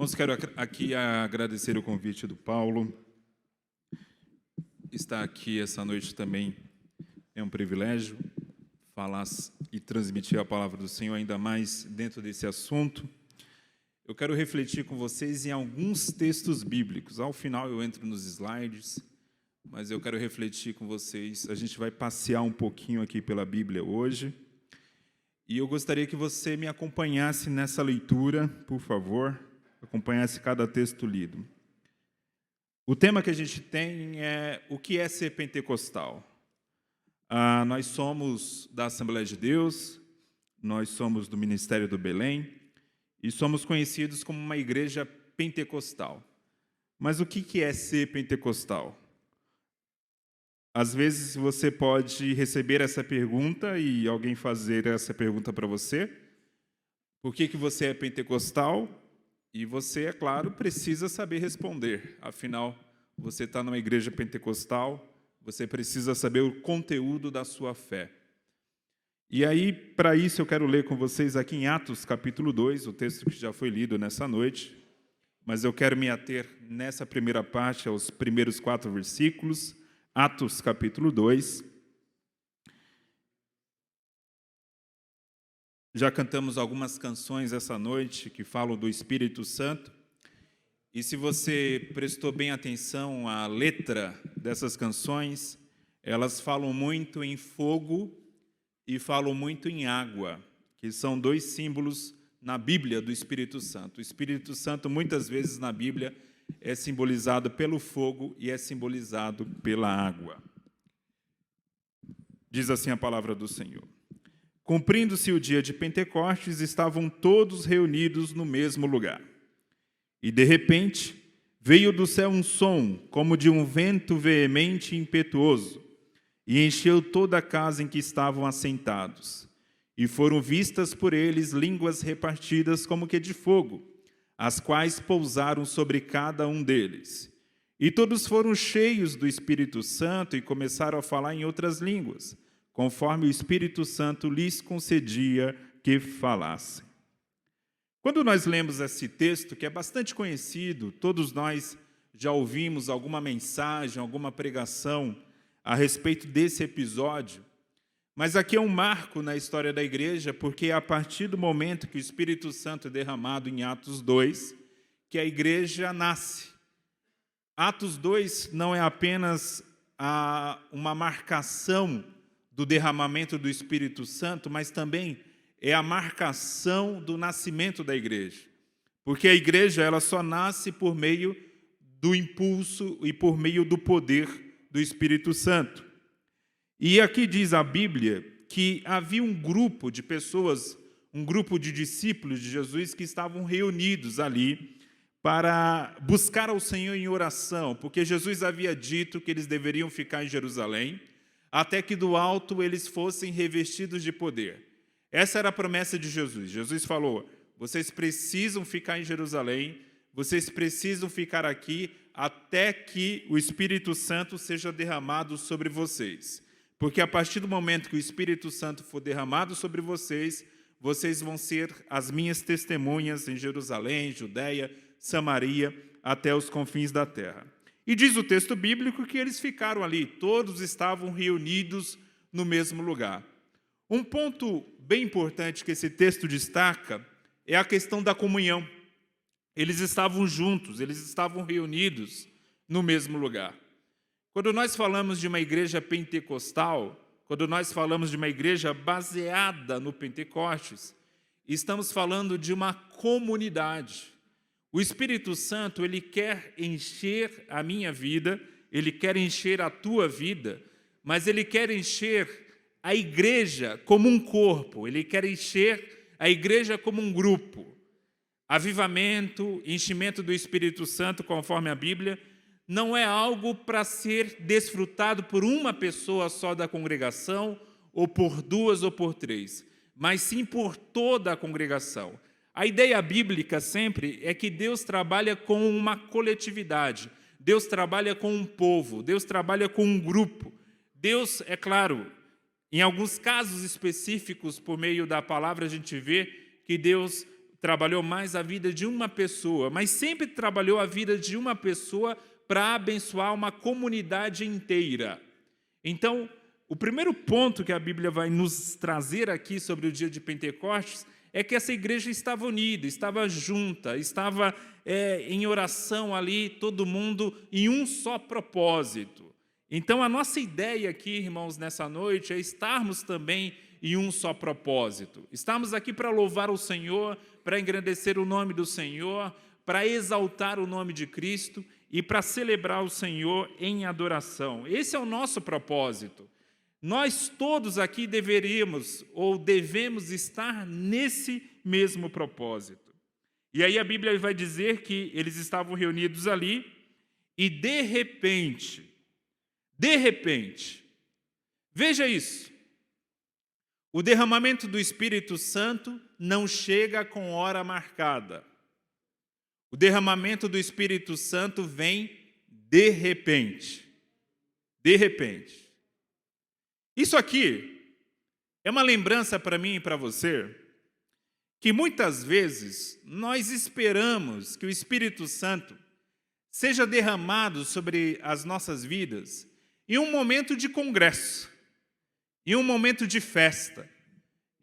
Irmãos, quero aqui agradecer o convite do Paulo. Estar aqui essa noite também é um privilégio, falar e transmitir a palavra do Senhor, ainda mais dentro desse assunto. Eu quero refletir com vocês em alguns textos bíblicos. Ao final eu entro nos slides, mas eu quero refletir com vocês. A gente vai passear um pouquinho aqui pela Bíblia hoje. E eu gostaria que você me acompanhasse nessa leitura, por favor. Acompanhasse cada texto lido. O tema que a gente tem é o que é ser pentecostal. Nós somos da Assembleia de Deus, nós somos do Ministério do Belém e somos conhecidos como uma igreja pentecostal. Mas o que é ser pentecostal? Às vezes você pode receber essa pergunta e alguém fazer essa pergunta para você. Por que você é pentecostal? E você, é claro, precisa saber responder. Afinal, você está numa igreja pentecostal, você precisa saber o conteúdo da sua fé. E aí, para isso, eu quero ler com vocês aqui em Atos, capítulo 2, o texto que já foi lido nessa noite. Mas eu quero me ater nessa primeira parte, aos primeiros 4 versículos. Atos, capítulo 2. Já cantamos algumas canções essa noite que falam do Espírito Santo. E se você prestou bem atenção à letra dessas canções, elas falam muito em fogo e falam muito em água, que são 2 símbolos na Bíblia do Espírito Santo. O Espírito Santo, muitas vezes na Bíblia, é simbolizado pelo fogo e é simbolizado pela água. Diz assim a palavra do Senhor. Cumprindo-se o dia de Pentecostes, estavam todos reunidos no mesmo lugar. E, de repente, veio do céu um som, como de um vento veemente e impetuoso, e encheu toda a casa em que estavam assentados. E foram vistas por eles línguas repartidas como que de fogo, as quais pousaram sobre cada um deles. E todos foram cheios do Espírito Santo e começaram a falar em outras línguas, conforme o Espírito Santo lhes concedia que falassem. Quando nós lemos esse texto, que é bastante conhecido, todos nós já ouvimos alguma mensagem, alguma pregação a respeito desse episódio, mas aqui é um marco na história da igreja, porque é a partir do momento que o Espírito Santo é derramado em Atos 2, que a igreja nasce. Atos 2 não é apenas uma marcação do derramamento do Espírito Santo, mas também é a marcação do nascimento da igreja. Porque a igreja ela só nasce por meio do impulso e por meio do poder do Espírito Santo. E aqui diz a Bíblia que havia um grupo de pessoas, um grupo de discípulos de Jesus que estavam reunidos ali para buscar ao Senhor em oração, porque Jesus havia dito que eles deveriam ficar em Jerusalém, até que do alto eles fossem revestidos de poder. Essa era a promessa de Jesus. Jesus falou, vocês precisam ficar em Jerusalém, vocês precisam ficar aqui até que o Espírito Santo seja derramado sobre vocês. Porque a partir do momento que o Espírito Santo for derramado sobre vocês, vocês vão ser as minhas testemunhas em Jerusalém, Judeia, Samaria, até os confins da terra. E diz o texto bíblico que eles ficaram ali, todos estavam reunidos no mesmo lugar. Um ponto bem importante que esse texto destaca é a questão da comunhão. Eles estavam juntos, eles estavam reunidos no mesmo lugar. Quando nós falamos de uma igreja pentecostal, quando nós falamos de uma igreja baseada no Pentecostes, estamos falando de uma comunidade. O Espírito Santo, ele quer encher a minha vida, ele quer encher a tua vida, mas ele quer encher a igreja como um corpo, ele quer encher a igreja como um grupo. Avivamento, enchimento do Espírito Santo, conforme a Bíblia, não é algo para ser desfrutado por uma pessoa só da congregação, ou por 2 ou por 3, mas sim por toda a congregação. A ideia bíblica sempre é que Deus trabalha com uma coletividade, Deus trabalha com um povo, Deus trabalha com um grupo. Deus, é claro, em alguns casos específicos, por meio da palavra, a gente vê que Deus trabalhou mais a vida de uma pessoa, mas sempre trabalhou a vida de uma pessoa para abençoar uma comunidade inteira. Então, o primeiro ponto que a Bíblia vai nos trazer aqui sobre o dia de Pentecostes é que essa igreja estava unida, estava junta, estava em oração ali, todo mundo em um só propósito. Então, a nossa ideia aqui, irmãos, nessa noite, é estarmos também em um só propósito. Estamos aqui para louvar o Senhor, para engrandecer o nome do Senhor, para exaltar o nome de Cristo e para celebrar o Senhor em adoração. Esse é o nosso propósito. Nós todos aqui deveríamos ou devemos estar nesse mesmo propósito. E aí a Bíblia vai dizer que eles estavam reunidos ali e de repente, veja isso, o derramamento do Espírito Santo não chega com hora marcada. O derramamento do Espírito Santo vem de repente. De repente. Isso aqui é uma lembrança para mim e para você, que muitas vezes nós esperamos que o Espírito Santo seja derramado sobre as nossas vidas em um momento de congresso, em um momento de festa,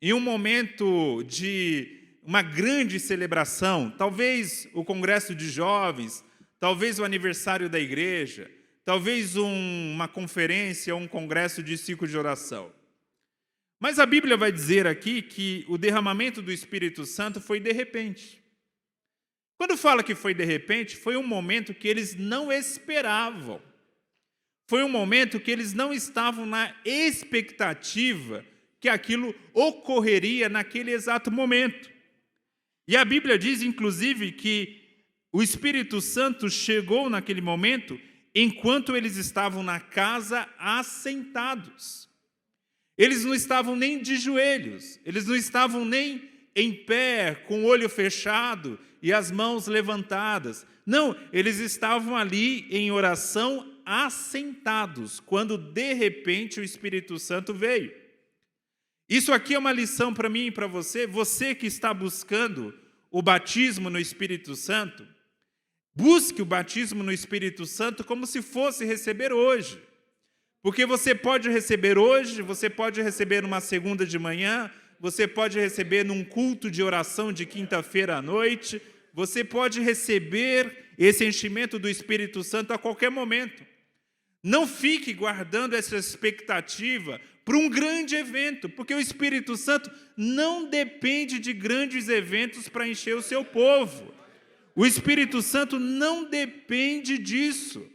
em um momento de uma grande celebração, talvez o congresso de jovens, talvez o aniversário da igreja, talvez uma conferência ou um congresso de ciclo de oração. Mas a Bíblia vai dizer aqui que o derramamento do Espírito Santo foi de repente. Quando fala que foi de repente, foi um momento que eles não esperavam. Foi um momento que eles não estavam na expectativa que aquilo ocorreria naquele exato momento. E a Bíblia diz, inclusive, que o Espírito Santo chegou naquele momento enquanto eles estavam na casa assentados. Eles não estavam nem de joelhos, eles não estavam nem em pé, com o olho fechado e as mãos levantadas. Não, eles estavam ali em oração assentados, quando de repente o Espírito Santo veio. Isso aqui é uma lição para mim e para você, você que está buscando o batismo no Espírito Santo, busque o batismo no Espírito Santo como se fosse receber hoje. Porque você pode receber hoje, você pode receber numa segunda de manhã, você pode receber num culto de oração de quinta-feira à noite, você pode receber esse enchimento do Espírito Santo a qualquer momento. Não fique guardando essa expectativa para um grande evento, porque o Espírito Santo não depende de grandes eventos para encher o seu povo. O Espírito Santo não depende disso.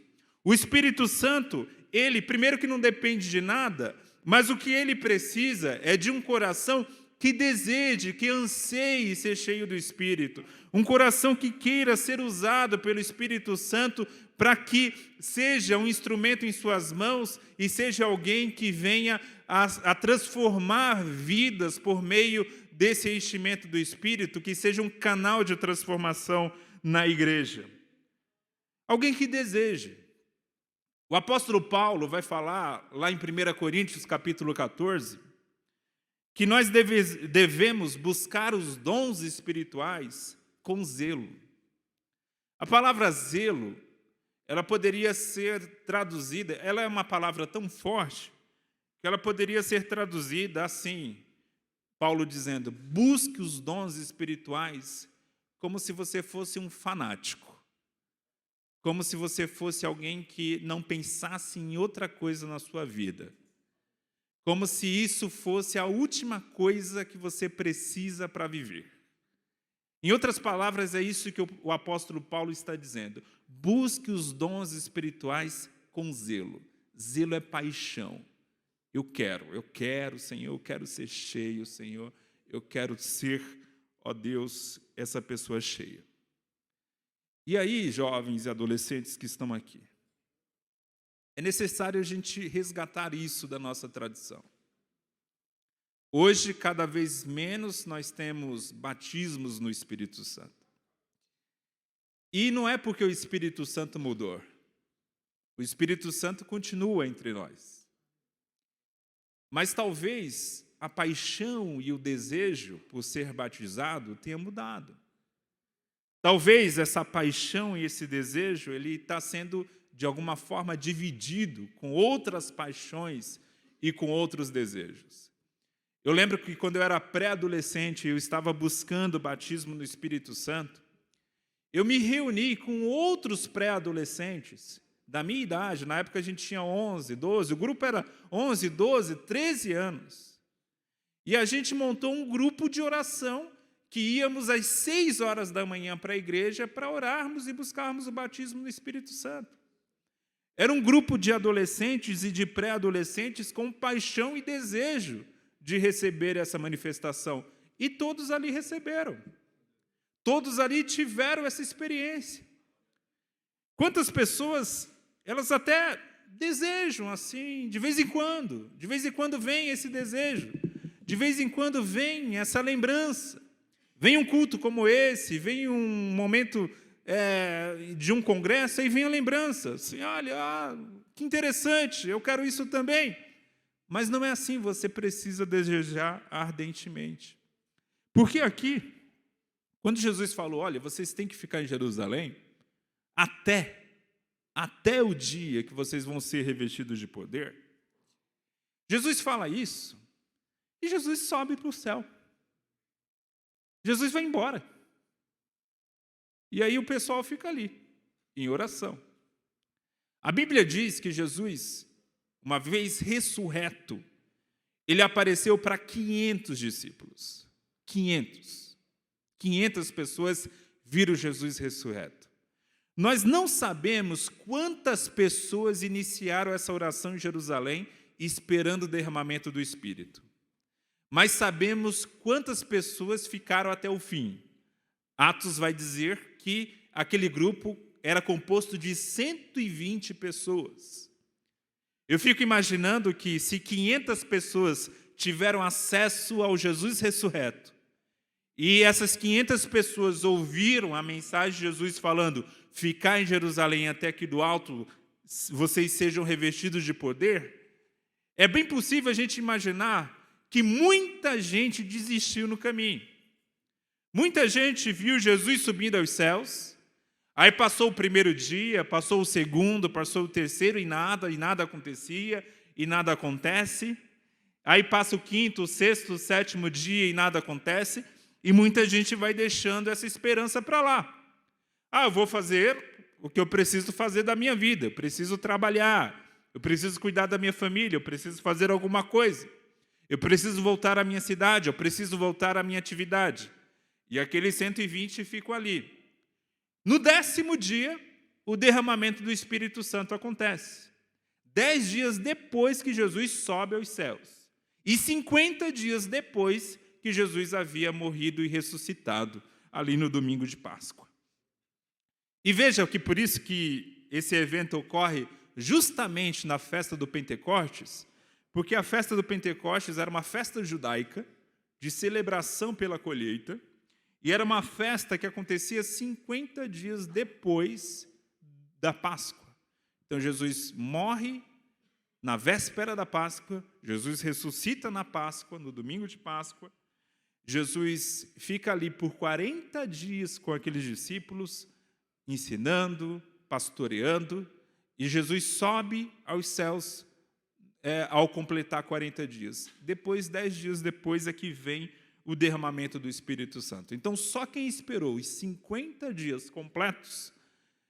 O Espírito Santo, ele, primeiro que não depende de nada, mas o que ele precisa é de um coração que deseje, que anseie ser cheio do Espírito. Um coração que queira ser usado pelo Espírito Santo para que seja um instrumento em suas mãos e seja alguém que venha a transformar vidas por meio desse enchimento do Espírito, que seja um canal de transformação na igreja. Alguém que deseje. O apóstolo Paulo vai falar lá em 1 Coríntios capítulo 14, que nós devemos buscar os dons espirituais com zelo. A palavra zelo, ela poderia ser traduzida, ela é uma palavra tão forte, que ela poderia ser traduzida assim, Paulo dizendo, busque os dons espirituais como se você fosse um fanático, como se você fosse alguém que não pensasse em outra coisa na sua vida, como se isso fosse a última coisa que você precisa para viver. Em outras palavras, é isso que o apóstolo Paulo está dizendo. Busque os dons espirituais com zelo. Zelo é paixão. Eu quero, Senhor, eu quero ser cheio, Senhor. Eu quero ser, ó Deus, essa pessoa cheia. E aí, jovens e adolescentes que estão aqui, é necessário a gente resgatar isso da nossa tradição. Hoje, cada vez menos, nós temos batismos no Espírito Santo. E não é porque o Espírito Santo mudou. O Espírito Santo continua entre nós. Mas talvez a paixão e o desejo por ser batizado tenha mudado. Talvez essa paixão e esse desejo ele está sendo, de alguma forma, dividido com outras paixões e com outros desejos. Eu lembro que quando eu era pré-adolescente, eu estava buscando o batismo no Espírito Santo, eu me reuni com outros pré-adolescentes da minha idade. Na época a gente tinha 11, 12, o grupo era 11, 12, 13 anos. E a gente montou um grupo de oração que íamos às 6 horas da manhã para a igreja para orarmos e buscarmos o batismo no Espírito Santo. Era um grupo de adolescentes e de pré-adolescentes com paixão e desejo de receber essa manifestação. E todos ali receberam. Todos ali tiveram essa experiência. Quantas pessoas, elas até desejam assim, de vez em quando vem esse desejo, de vez em quando vem essa lembrança. Vem um culto como esse, vem um momento de um congresso, aí vem a lembrança. Assim, olha, que interessante, eu quero isso também. Mas não é assim, você precisa desejar ardentemente. Porque aqui, quando Jesus falou, olha, vocês têm que ficar em Jerusalém até o dia que vocês vão ser revestidos de poder, Jesus fala isso e Jesus sobe para o céu. Jesus vai embora. E aí o pessoal fica ali, em oração. A Bíblia diz que Jesus, uma vez ressurreto, ele apareceu para 500 discípulos. 500 pessoas viram Jesus ressurreto. Nós não sabemos quantas pessoas iniciaram essa oração em Jerusalém esperando o derramamento do Espírito. Mas sabemos quantas pessoas ficaram até o fim. Atos vai dizer que aquele grupo era composto de 120 pessoas. Eu fico imaginando que se 500 pessoas tiveram acesso ao Jesus ressurreto, e essas 500 pessoas ouviram a mensagem de Jesus falando, ficar em Jerusalém até que do alto vocês sejam revestidos de poder, é bem possível a gente imaginar que muita gente desistiu no caminho. Muita gente viu Jesus subindo aos céus, aí passou o primeiro dia, passou o segundo, passou o terceiro e nada acontecia, e nada acontece. Aí passa o quinto, o sexto, o sétimo dia e nada acontece, e muita gente vai deixando essa esperança para lá. Eu vou fazer o que eu preciso fazer da minha vida, eu preciso trabalhar, eu preciso cuidar da minha família, eu preciso fazer alguma coisa. Eu preciso voltar à minha cidade, eu preciso voltar à minha atividade. E aqueles 120 ficam ali. No 10º dia, o derramamento do Espírito Santo acontece. 10 dias depois que Jesus sobe aos céus. E 50 dias depois que Jesus havia morrido e ressuscitado, ali no domingo de Páscoa. E veja que por isso que esse evento ocorre justamente na festa do Pentecostes, porque a festa do Pentecostes era uma festa judaica de celebração pela colheita, e era uma festa que acontecia 50 dias depois da Páscoa. Então, Jesus morre na véspera da Páscoa, Jesus ressuscita na Páscoa, no domingo de Páscoa, Jesus fica ali por 40 dias com aqueles discípulos, ensinando, pastoreando, e Jesus sobe aos céus ao completar 40 dias. Depois, 10 dias depois, é que vem o derramamento do Espírito Santo. Então, só quem esperou os 50 dias completos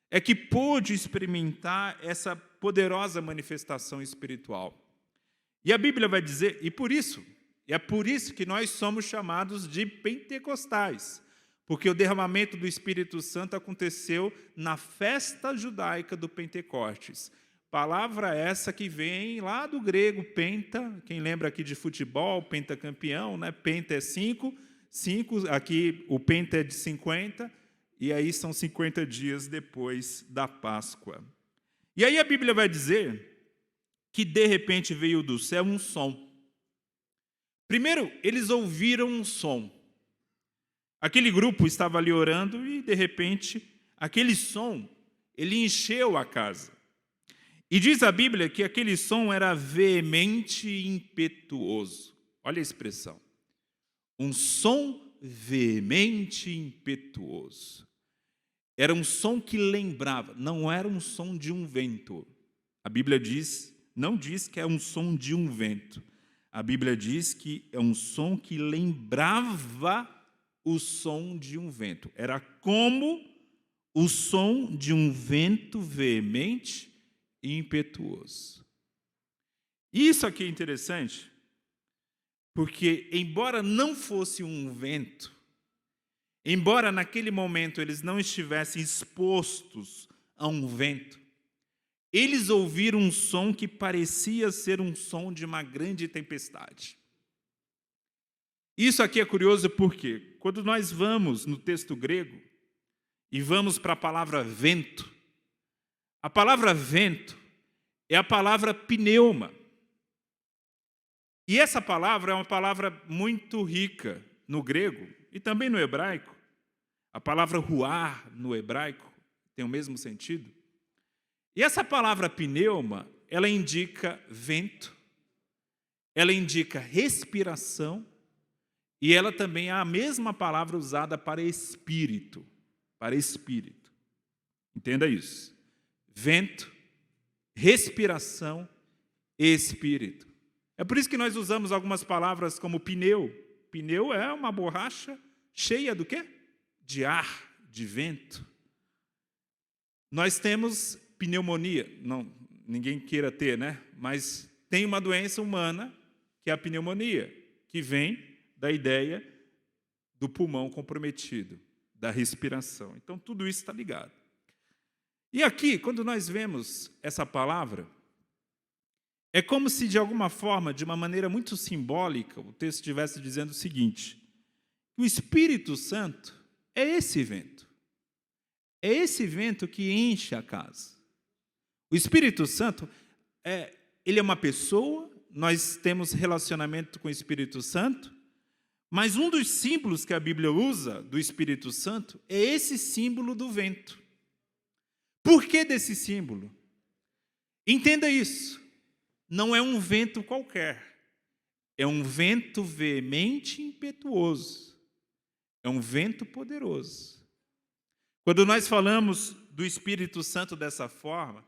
é que pôde experimentar essa poderosa manifestação espiritual. E a Bíblia vai dizer, é por isso que nós somos chamados de pentecostais, porque o derramamento do Espírito Santo aconteceu na festa judaica do Pentecostes. Palavra essa que vem lá do grego penta, quem lembra aqui de futebol, pentacampeão, né? Penta é 5, aqui o penta é de 50, e aí são 50 dias depois da Páscoa. E aí a Bíblia vai dizer que de repente veio do céu um som. Primeiro, eles ouviram um som. Aquele grupo estava ali orando e, de repente, aquele som, ele encheu a casa. E diz a Bíblia que aquele som era veemente e impetuoso. Olha a expressão. Um som veemente e impetuoso. Era um som que lembrava, não era um som de um vento. A Bíblia não diz que é um som de um vento. A Bíblia diz que é um som que lembrava o som de um vento. Era como o som de um vento veemente e impetuoso. E isso aqui é interessante, porque embora não fosse um vento, embora naquele momento eles não estivessem expostos a um vento, eles ouviram um som que parecia ser um som de uma grande tempestade. Isso aqui é curioso porque, quando nós vamos no texto grego e vamos para a palavra vento é a palavra pneuma. E essa palavra é uma palavra muito rica no grego e também no hebraico. A palavra ruar no hebraico tem o mesmo sentido. E essa palavra pneuma, ela indica vento, ela indica respiração e ela também é a mesma palavra usada para espírito. Para espírito. Entenda isso. Vento, respiração e espírito. É por isso que nós usamos algumas palavras como pneu. Pneu é uma borracha cheia do quê? De ar, de vento. Nós temos pneumonia. Não, ninguém queira ter, né? Mas tem uma doença humana que é a pneumonia, que vem da ideia do pulmão comprometido, da respiração. Então, tudo isso está ligado. E aqui, quando nós vemos essa palavra, é como se, de alguma forma, de uma maneira muito simbólica, o texto estivesse dizendo o seguinte: o Espírito Santo é esse vento. É esse vento que enche a casa. O Espírito Santo, ele é uma pessoa, nós temos relacionamento com o Espírito Santo, mas um dos símbolos que a Bíblia usa do Espírito Santo é esse símbolo do vento. Por que desse símbolo? Entenda isso. Não é um vento qualquer. É um vento veemente e impetuoso. É um vento poderoso. Quando nós falamos do Espírito Santo dessa forma,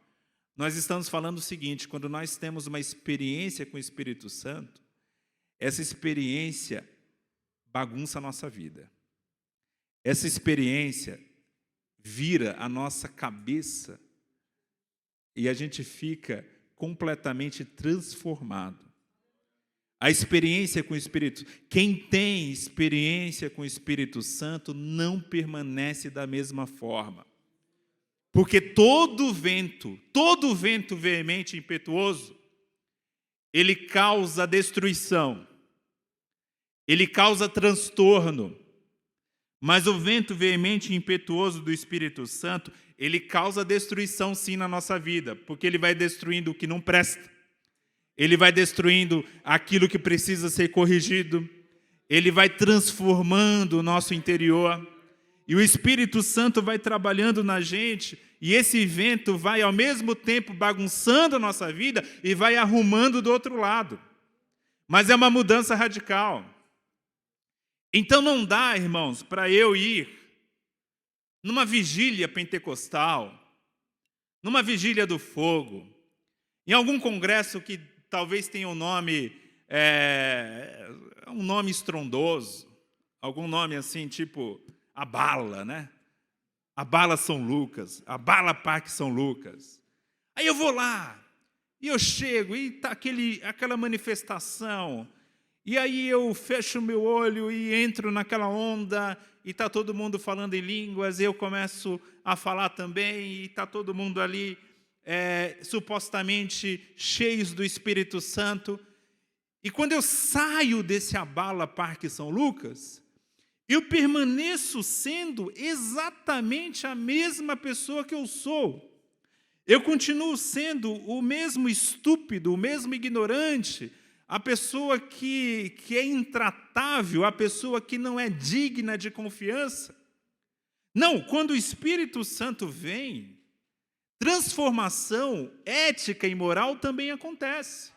nós estamos falando o seguinte: quando nós temos uma experiência com o Espírito Santo, essa experiência bagunça a nossa vida. Essa experiência vira a nossa cabeça e a gente fica completamente transformado. A experiência com o Espírito, quem tem experiência com o Espírito Santo não permanece da mesma forma. Porque todo vento veemente e impetuoso, ele causa destruição, ele causa transtorno. Mas o vento veemente e impetuoso do Espírito Santo, ele causa destruição sim na nossa vida, porque ele vai destruindo o que não presta, ele vai destruindo aquilo que precisa ser corrigido, ele vai transformando o nosso interior, e o Espírito Santo vai trabalhando na gente, e esse vento vai ao mesmo tempo bagunçando a nossa vida e vai arrumando do outro lado. Mas é uma mudança radical. Então não dá, irmãos, para eu ir numa vigília pentecostal, numa vigília do fogo, em algum congresso que talvez tenha um nome estrondoso, algum nome assim, tipo a Bala, né? A Bala São Lucas, a Bala Parque São Lucas. Aí eu vou lá, e eu chego, e está aquela manifestação. E aí eu fecho o meu olho e entro naquela onda, e está todo mundo falando em línguas, e eu começo a falar também, e está todo mundo ali supostamente cheios do Espírito Santo. E quando eu saio desse Abala Parque São Lucas, eu permaneço sendo exatamente a mesma pessoa que eu sou. Eu continuo sendo o mesmo estúpido, o mesmo ignorante, a pessoa que é intratável, a pessoa que não é digna de confiança. Não, quando o Espírito Santo vem, transformação ética e moral também acontece.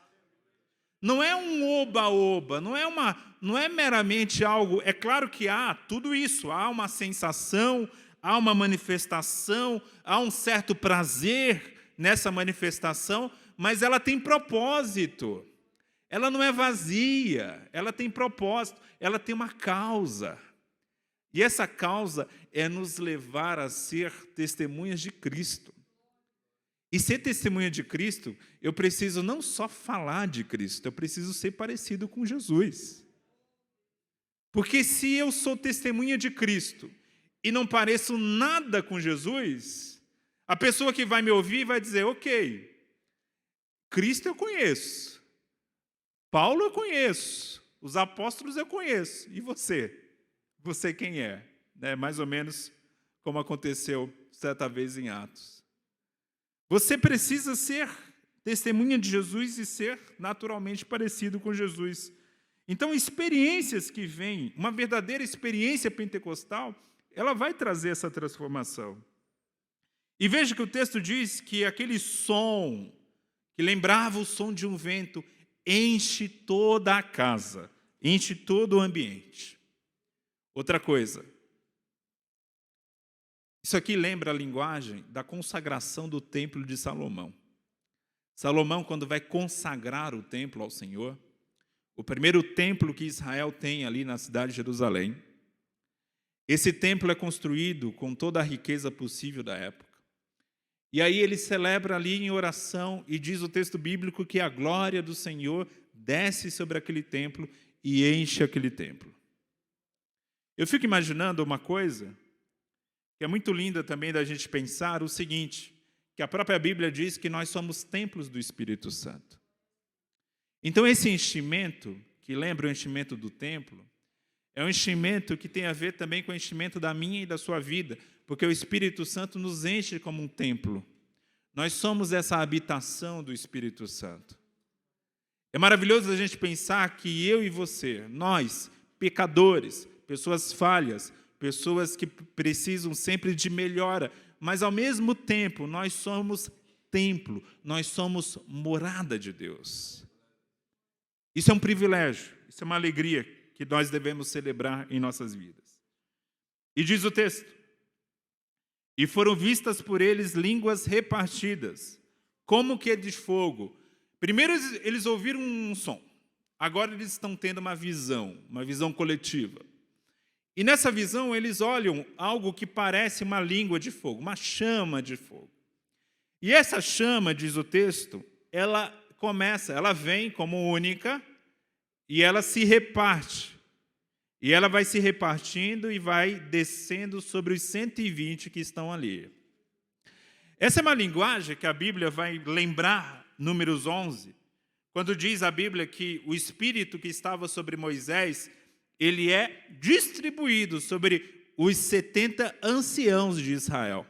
Não é um oba-oba, não é meramente algo. É claro que há tudo isso, há uma sensação, há uma manifestação, há um certo prazer nessa manifestação, mas ela tem propósito. Ela não é vazia, ela tem propósito, ela tem uma causa. E essa causa é nos levar a ser testemunhas de Cristo. E ser testemunha de Cristo, eu preciso não só falar de Cristo, eu preciso ser parecido com Jesus. Porque se eu sou testemunha de Cristo e não pareço nada com Jesus, a pessoa que vai me ouvir vai dizer, ok, Cristo eu conheço, Paulo eu conheço, os apóstolos eu conheço, e você? Você quem é? Mais ou menos como aconteceu certa vez em Atos. Você precisa ser testemunha de Jesus e ser naturalmente parecido com Jesus. Então, experiências que vêm, uma verdadeira experiência pentecostal, ela vai trazer essa transformação. E veja que o texto diz que aquele som, que lembrava o som de um vento, enche toda a casa, enche todo o ambiente. Outra coisa, isso aqui lembra a linguagem da consagração do templo de Salomão. Salomão, quando vai consagrar o templo ao Senhor, o primeiro templo que Israel tem ali na cidade de Jerusalém, esse templo é construído com toda a riqueza possível da época. E aí ele celebra ali em oração e diz o texto bíblico que a glória do Senhor desce sobre aquele templo e enche aquele templo. Eu fico imaginando uma coisa que é muito linda também da gente pensar, o seguinte, que a própria Bíblia diz que nós somos templos do Espírito Santo. Então esse enchimento, que lembra o enchimento do templo, é um enchimento que tem a ver também com o enchimento da minha e da sua vida, porque o Espírito Santo nos enche como um templo. Nós somos essa habitação do Espírito Santo. É maravilhoso a gente pensar que eu e você, nós, pecadores, pessoas falhas, pessoas que precisam sempre de melhora, mas ao mesmo tempo nós somos templo, nós somos morada de Deus. Isso é um privilégio, isso é uma alegria que nós devemos celebrar em nossas vidas. E diz o texto, e foram vistas por eles línguas repartidas, como que de fogo. Primeiro eles ouviram um som, agora eles estão tendo uma visão coletiva. E nessa visão eles olham algo que parece uma língua de fogo, uma chama de fogo. E essa chama, diz o texto, ela vem como única e ela se reparte. E ela vai se repartindo e vai descendo sobre os 120 que estão ali. Essa é uma linguagem que a Bíblia vai lembrar, Números 11, quando diz a Bíblia que o Espírito que estava sobre Moisés, ele é distribuído sobre os 70 anciãos de Israel.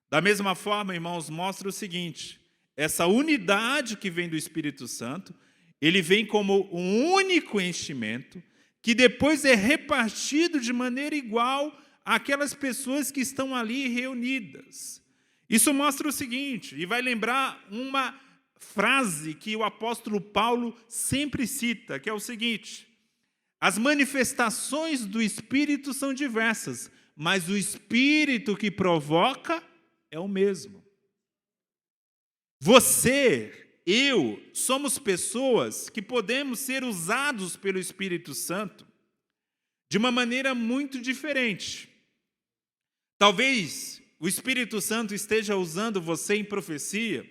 Da mesma forma, irmãos, mostra o seguinte, essa unidade que vem do Espírito Santo, ele vem como um único enchimento, que depois é repartido de maneira igual àquelas pessoas que estão ali reunidas. Isso mostra o seguinte, e vai lembrar uma frase que o apóstolo Paulo sempre cita, que é o seguinte, as manifestações do Espírito são diversas, mas o Espírito que provoca é o mesmo. Você, eu, somos pessoas que podemos ser usados pelo Espírito Santo de uma maneira muito diferente. Talvez o Espírito Santo esteja usando você em profecia,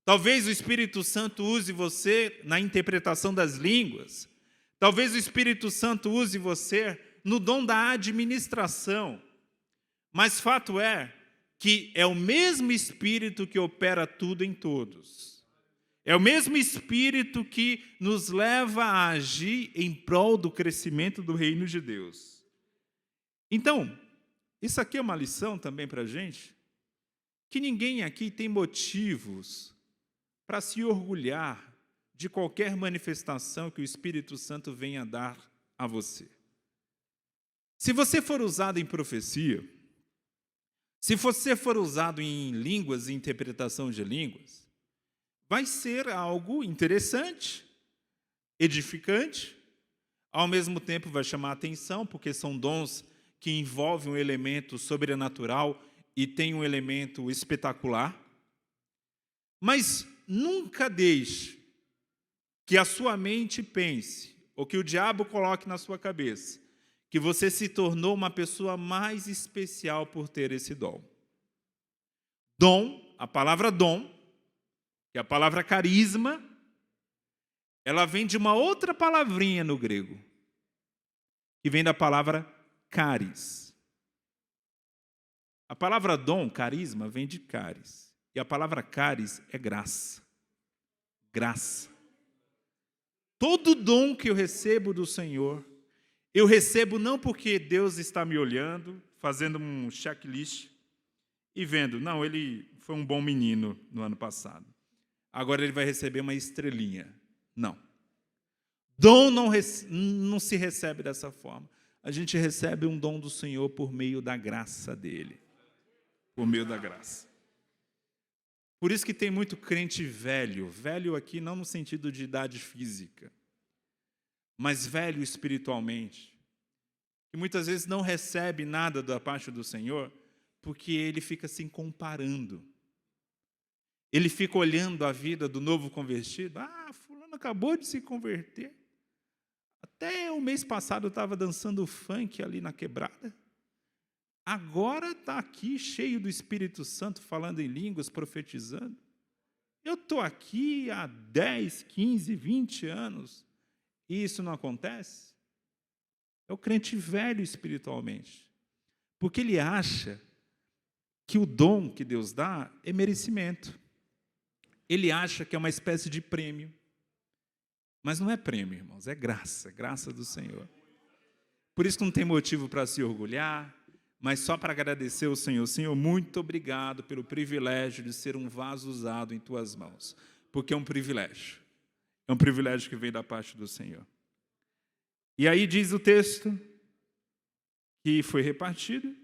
talvez o Espírito Santo use você na interpretação das línguas, talvez o Espírito Santo use você no dom da administração, mas fato é que é o mesmo Espírito que opera tudo em todos. É o mesmo Espírito que nos leva a agir em prol do crescimento do reino de Deus. Então, isso aqui é uma lição também para a gente, que ninguém aqui tem motivos para se orgulhar de qualquer manifestação que o Espírito Santo venha dar a você. Se você for usado em profecia, se você for usado em línguas e interpretação de línguas, vai ser algo interessante, edificante, ao mesmo tempo vai chamar atenção, porque são dons que envolvem um elemento sobrenatural e tem um elemento espetacular. Mas nunca deixe que a sua mente pense, ou que o diabo coloque na sua cabeça, que você se tornou uma pessoa mais especial por ter esse dom. Dom, a palavra dom, que é a palavra carisma, ela vem de uma outra palavrinha no grego, que vem da palavra caris. A palavra dom, carisma, vem de caris. E a palavra caris é graça. Graça. Todo dom que eu recebo do Senhor, eu recebo não porque Deus está me olhando, fazendo um checklist e vendo, não, ele foi um bom menino no ano passado. Agora ele vai receber uma estrelinha. Não. Dom não se recebe dessa forma. A gente recebe um dom do Senhor por meio da graça dele. Por meio da graça. Por isso que tem muito crente velho. Velho aqui não no sentido de idade física, mas velho espiritualmente. Que muitas vezes não recebe nada da parte do Senhor, porque ele fica se comparando. Ele fica olhando a vida do novo convertido. Ah, fulano acabou de se converter. Até o mês passado eu estava dançando funk ali na quebrada. Agora está aqui cheio do Espírito Santo, falando em línguas, profetizando. Eu estou aqui há 10, 15, 20 anos e isso não acontece. É o crente velho espiritualmente. Porque ele acha que o dom que Deus dá é merecimento. Ele acha que é uma espécie de prêmio. Mas não é prêmio, irmãos, é graça, graça do Senhor. Por isso não tem motivo para se orgulhar, mas só para agradecer ao Senhor. Senhor, muito obrigado pelo privilégio de ser um vaso usado em tuas mãos. Porque é um privilégio. É um privilégio que vem da parte do Senhor. E aí diz o texto que foi repartido.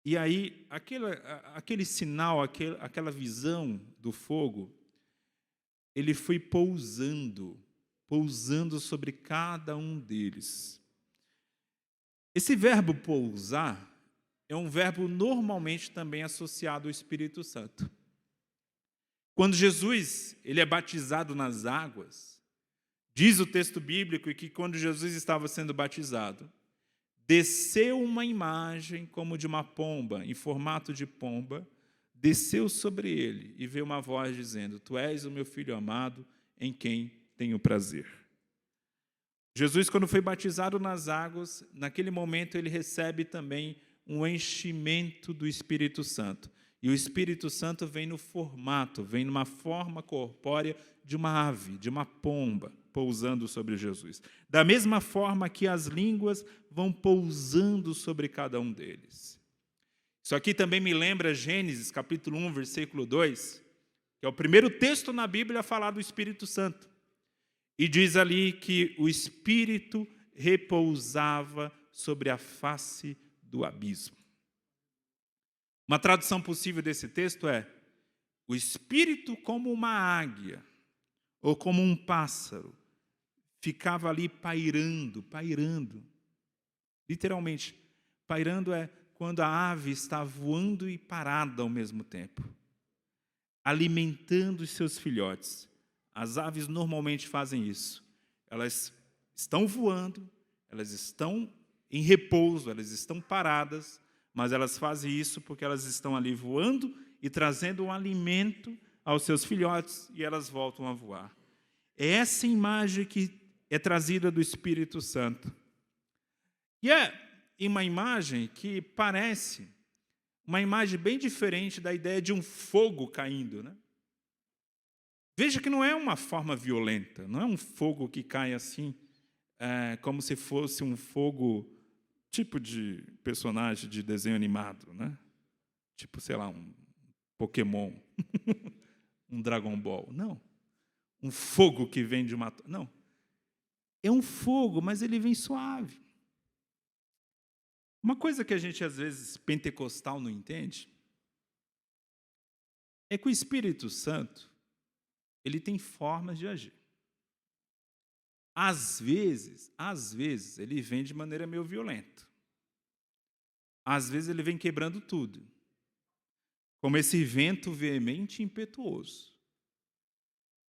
E aí aquele sinal, aquela visão do fogo, ele foi pousando sobre cada um deles. Esse verbo pousar é um verbo normalmente também associado ao Espírito Santo. Quando Jesus ele é batizado nas águas, diz o texto bíblico que quando Jesus estava sendo batizado, desceu uma imagem como de uma pomba, em formato de pomba, desceu sobre ele e veio uma voz dizendo, tu és o meu filho amado, em quem tenho prazer. Jesus, quando foi batizado nas águas, naquele momento ele recebe também um enchimento do Espírito Santo. E o Espírito Santo vem no formato, vem numa forma corpórea de uma ave, de uma pomba, pousando sobre Jesus. Da mesma forma que as línguas vão pousando sobre cada um deles. Isso aqui também me lembra Gênesis, capítulo 1, versículo 2, que é o primeiro texto na Bíblia a falar do Espírito Santo. E diz ali que o Espírito repousava sobre a face do abismo. Uma tradução possível desse texto é: o Espírito, como uma águia, ou como um pássaro, ficava ali pairando. Literalmente, pairando é quando a ave está voando e parada ao mesmo tempo, alimentando os seus filhotes. As aves normalmente fazem isso. Elas estão voando, elas estão em repouso, elas estão paradas, mas elas fazem isso porque elas estão ali voando e trazendo um alimento aos seus filhotes e elas voltam a voar. É essa imagem que é trazida do Espírito Santo. E é uma imagem que parece uma imagem bem diferente da ideia de um fogo caindo, né? Veja que não é uma forma violenta, não é um fogo que cai assim, como se fosse um fogo tipo de personagem de desenho animado, né? Tipo, sei lá, um Pokémon, um Dragon Ball. Não. Um fogo que vem de uma... Não. É um fogo, mas ele vem suave. Uma coisa que a gente, às vezes, pentecostal não entende, é que o Espírito Santo ele tem formas de agir. Às vezes, ele vem de maneira meio violenta. Às vezes ele vem quebrando tudo, como esse vento veemente e impetuoso.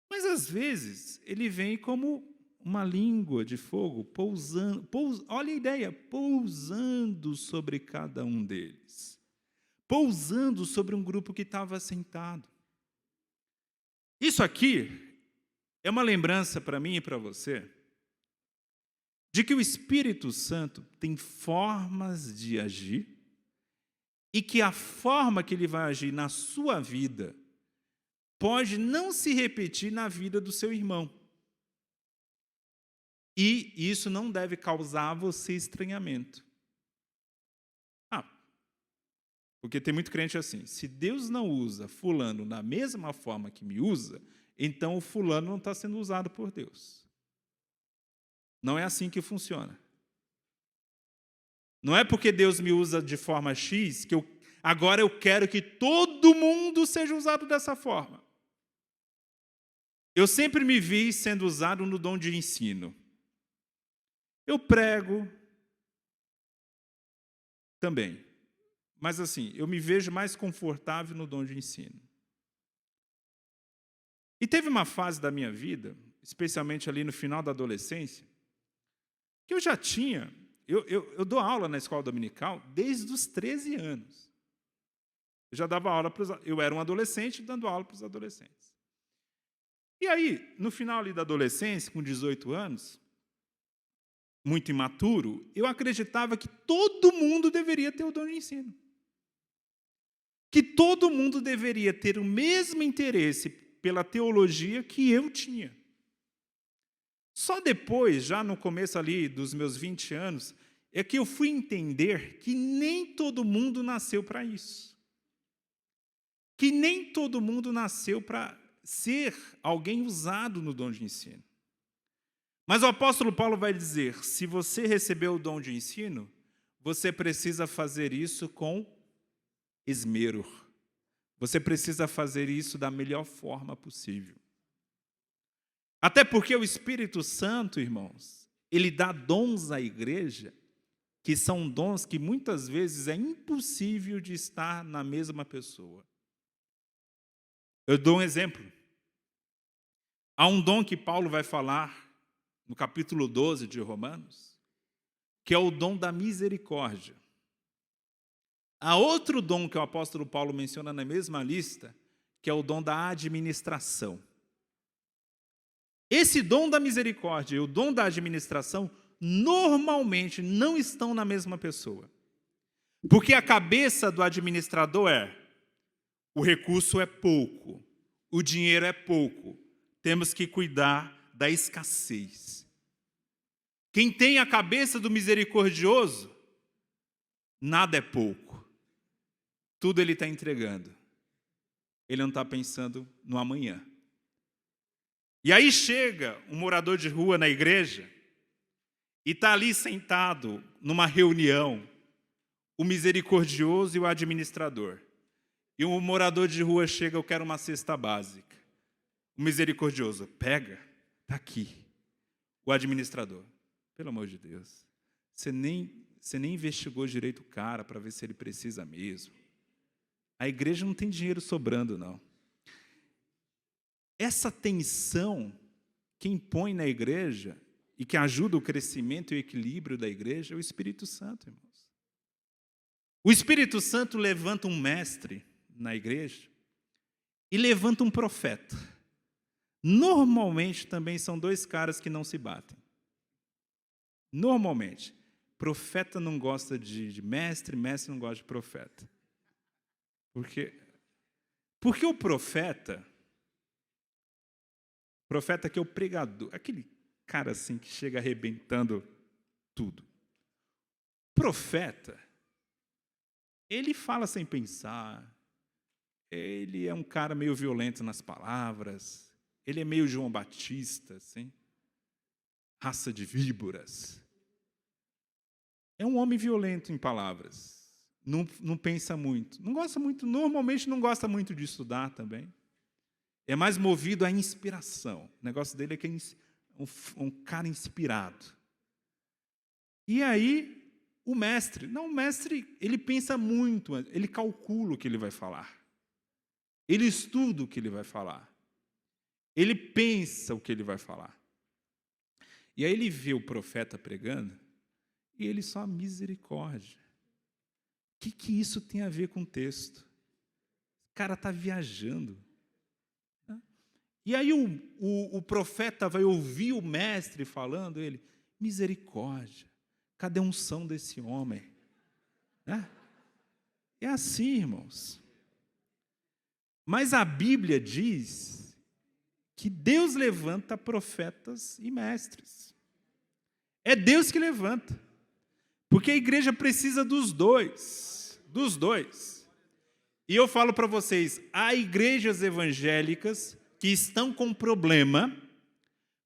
Mas às vezes ele vem como uma língua de fogo pousando, olha a ideia, pousando sobre cada um deles. Pousando sobre um grupo que estava sentado. Isso aqui é uma lembrança para mim e para você de que o Espírito Santo tem formas de agir e que a forma que ele vai agir na sua vida pode não se repetir na vida do seu irmão. E isso não deve causar a você estranhamento. Porque tem muito crente assim, se Deus não usa fulano da mesma forma que me usa, então o fulano não está sendo usado por Deus. Não é assim que funciona. Não é porque Deus me usa de forma X que agora eu quero que todo mundo seja usado dessa forma. Eu sempre me vi sendo usado no dom de ensino. Eu prego também. Mas assim, eu me vejo mais confortável no dom de ensino. E teve uma fase da minha vida, especialmente ali no final da adolescência, que eu já tinha, eu dou aula na escola dominical desde os 13 anos. Eu já dava aula eu era um adolescente dando aula para os adolescentes. E aí, no final ali da adolescência, com 18 anos, muito imaturo, eu acreditava que todo mundo deveria ter o dom de ensino. Que todo mundo deveria ter o mesmo interesse pela teologia que eu tinha. Só depois, já no começo ali dos meus 20 anos, é que eu fui entender que nem todo mundo nasceu para isso. Que nem todo mundo nasceu para ser alguém usado no dom de ensino. Mas o apóstolo Paulo vai dizer, se você recebeu o dom de ensino, você precisa fazer isso com esmero. Você precisa fazer isso da melhor forma possível. Até porque o Espírito Santo, irmãos, ele dá dons à igreja, que são dons que muitas vezes é impossível de estar na mesma pessoa. Eu dou um exemplo. Há um dom que Paulo vai falar no capítulo 12 de Romanos, que é o dom da misericórdia. Há outro dom que o apóstolo Paulo menciona na mesma lista, que é o dom da administração. Esse dom da misericórdia e o dom da administração normalmente não estão na mesma pessoa. Porque a cabeça do administrador o recurso é pouco, o dinheiro é pouco, temos que cuidar da escassez. Quem tem a cabeça do misericordioso, nada é pouco. Tudo ele está entregando. Ele não está pensando no amanhã. E aí chega um morador de rua na igreja e está ali sentado numa reunião, o misericordioso e o administrador. E um morador de rua chega, eu quero uma cesta básica. O misericordioso, pega, está aqui. O administrador, pelo amor de Deus, você nem investigou direito o cara para ver se ele precisa mesmo. A igreja não tem dinheiro sobrando, não. Essa tensão que impõe na igreja e que ajuda o crescimento e o equilíbrio da igreja é o Espírito Santo, irmãos. O Espírito Santo levanta um mestre na igreja e levanta um profeta. Normalmente também são dois caras que não se batem. Normalmente. Profeta não gosta de mestre, mestre não gosta de profeta. Porque o profeta que é o pregador, aquele cara assim que chega arrebentando tudo. Profeta, ele fala sem pensar, ele é um cara meio violento nas palavras, ele é meio João Batista, assim, raça de víboras. É um homem violento em palavras. Não pensa muito. Não gosta muito, normalmente não gosta muito de estudar também. É mais movido à inspiração. O negócio dele é que um cara inspirado. E aí, o mestre, ele pensa muito, ele calcula o que ele vai falar. Ele estuda o que ele vai falar. Ele pensa o que ele vai falar. E aí ele vê o profeta pregando, e ele só, misericórdia. O que isso tem a ver com o texto? O cara está viajando. E aí o profeta vai ouvir o mestre falando, ele, misericórdia, cadê a unção desse homem? É assim, irmãos. Mas a Bíblia diz que Deus levanta profetas e mestres. É Deus que levanta. Porque a igreja precisa dos dois. Dos dois. E eu falo para vocês, há igrejas evangélicas que estão com problema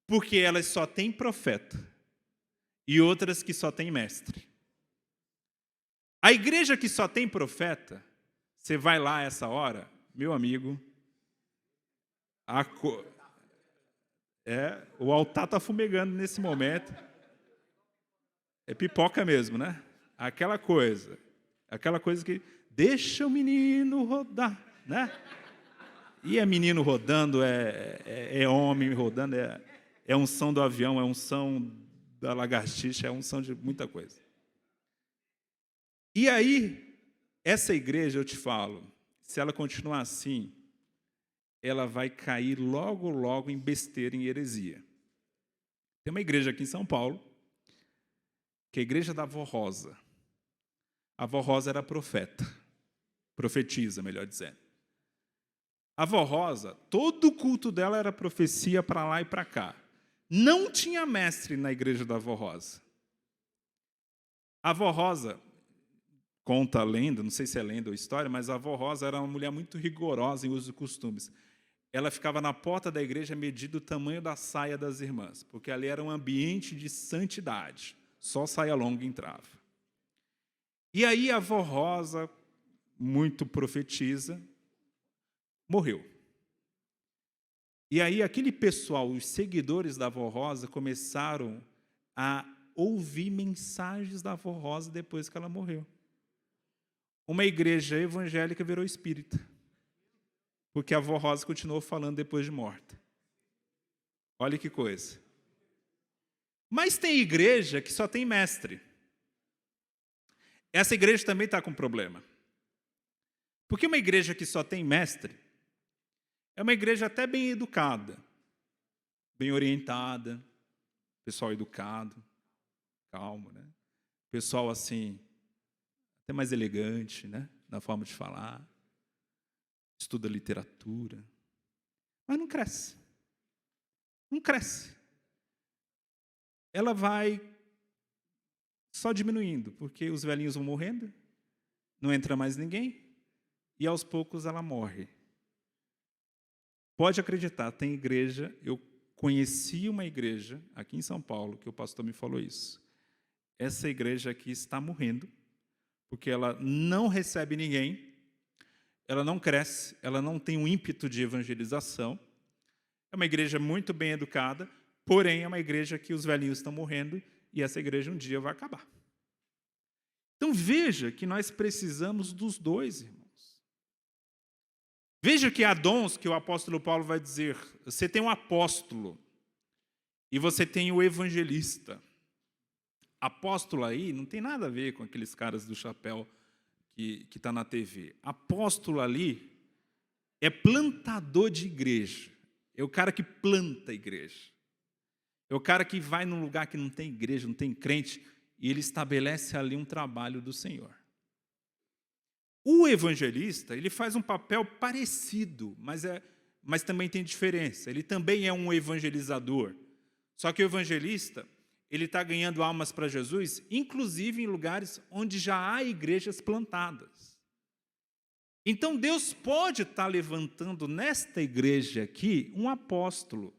porque elas só têm profeta e outras que só têm mestre. A igreja que só tem profeta, você vai lá essa hora, meu amigo, o altar está fumegando nesse momento. É pipoca mesmo, né? Aquela coisa que deixa o menino rodar, né? E é menino rodando, é homem rodando, é unção do avião, é unção da lagartixa, é unção de muita coisa. E aí, essa igreja, eu te falo, se ela continuar assim, ela vai cair logo, logo em besteira, em heresia. Tem uma igreja aqui em São Paulo, que é a igreja da Avó Rosa. A Avó Rosa era profetiza, melhor dizendo. A Avó Rosa, todo o culto dela era profecia para lá e para cá. Não tinha mestre na igreja da Avó Rosa. A Avó Rosa, conta a lenda, não sei se é lenda ou história, mas a Avó Rosa era uma mulher muito rigorosa em uso e costumes. Ela ficava na porta da igreja medindo o tamanho da saia das irmãs, porque ali era um ambiente de santidade. Só saia longa entrava. E aí a Avó Rosa, muito profetiza, morreu. E aí aquele pessoal, os seguidores da Avó Rosa, começaram a ouvir mensagens da Avó Rosa depois que ela morreu. Uma igreja evangélica virou espírita, porque a Avó Rosa continuou falando depois de morta. Olha que coisa. Mas tem igreja que só tem mestre. Essa igreja também está com problema. Porque uma igreja que só tem mestre é uma igreja até bem educada, bem orientada, pessoal educado, calmo, né? Pessoal assim, até mais elegante, né? Na forma de falar, estuda literatura, mas não cresce. Não cresce. Ela vai só diminuindo, porque os velhinhos vão morrendo, não entra mais ninguém, e aos poucos ela morre. Pode acreditar, tem igreja, eu conheci uma igreja aqui em São Paulo, que o pastor me falou isso. Essa igreja aqui está morrendo, porque ela não recebe ninguém, ela não cresce, ela não tem um ímpeto de evangelização. É uma igreja muito bem educada, porém é uma igreja que os velhinhos estão morrendo e essa igreja um dia vai acabar. Então veja que nós precisamos dos dois, irmãos. Veja que há dons que o apóstolo Paulo vai dizer, você tem um apóstolo e você tem o evangelista. Apóstolo aí não tem nada a ver com aqueles caras do chapéu que está na TV. Apóstolo ali é plantador de igreja. É o cara que planta a igreja. É o cara que vai num lugar que não tem igreja, não tem crente, e ele estabelece ali um trabalho do Senhor. O evangelista, ele faz um papel parecido, mas também tem diferença. Ele também é um evangelizador. Só que o evangelista, ele está ganhando almas para Jesus, inclusive em lugares onde já há igrejas plantadas. Então, Deus pode estar levantando nesta igreja aqui um apóstolo.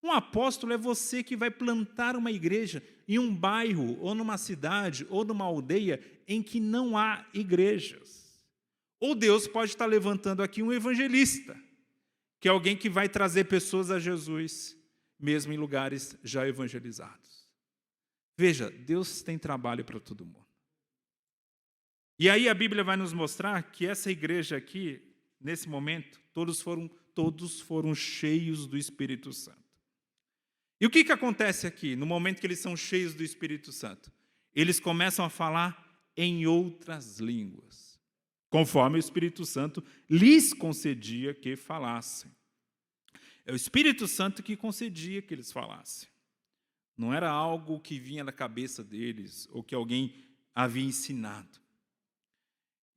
Um apóstolo é você que vai plantar uma igreja em um bairro, ou numa cidade, ou numa aldeia em que não há igrejas. Ou Deus pode estar levantando aqui um evangelista, que é alguém que vai trazer pessoas a Jesus, mesmo em lugares já evangelizados. Veja, Deus tem trabalho para todo mundo. E aí a Bíblia vai nos mostrar que essa igreja aqui, nesse momento, todos foram cheios do Espírito Santo. E o que acontece aqui, no momento que eles são cheios do Espírito Santo? Eles começam a falar em outras línguas, conforme o Espírito Santo lhes concedia que falassem. É o Espírito Santo que concedia que eles falassem. Não era algo que vinha da cabeça deles ou que alguém havia ensinado.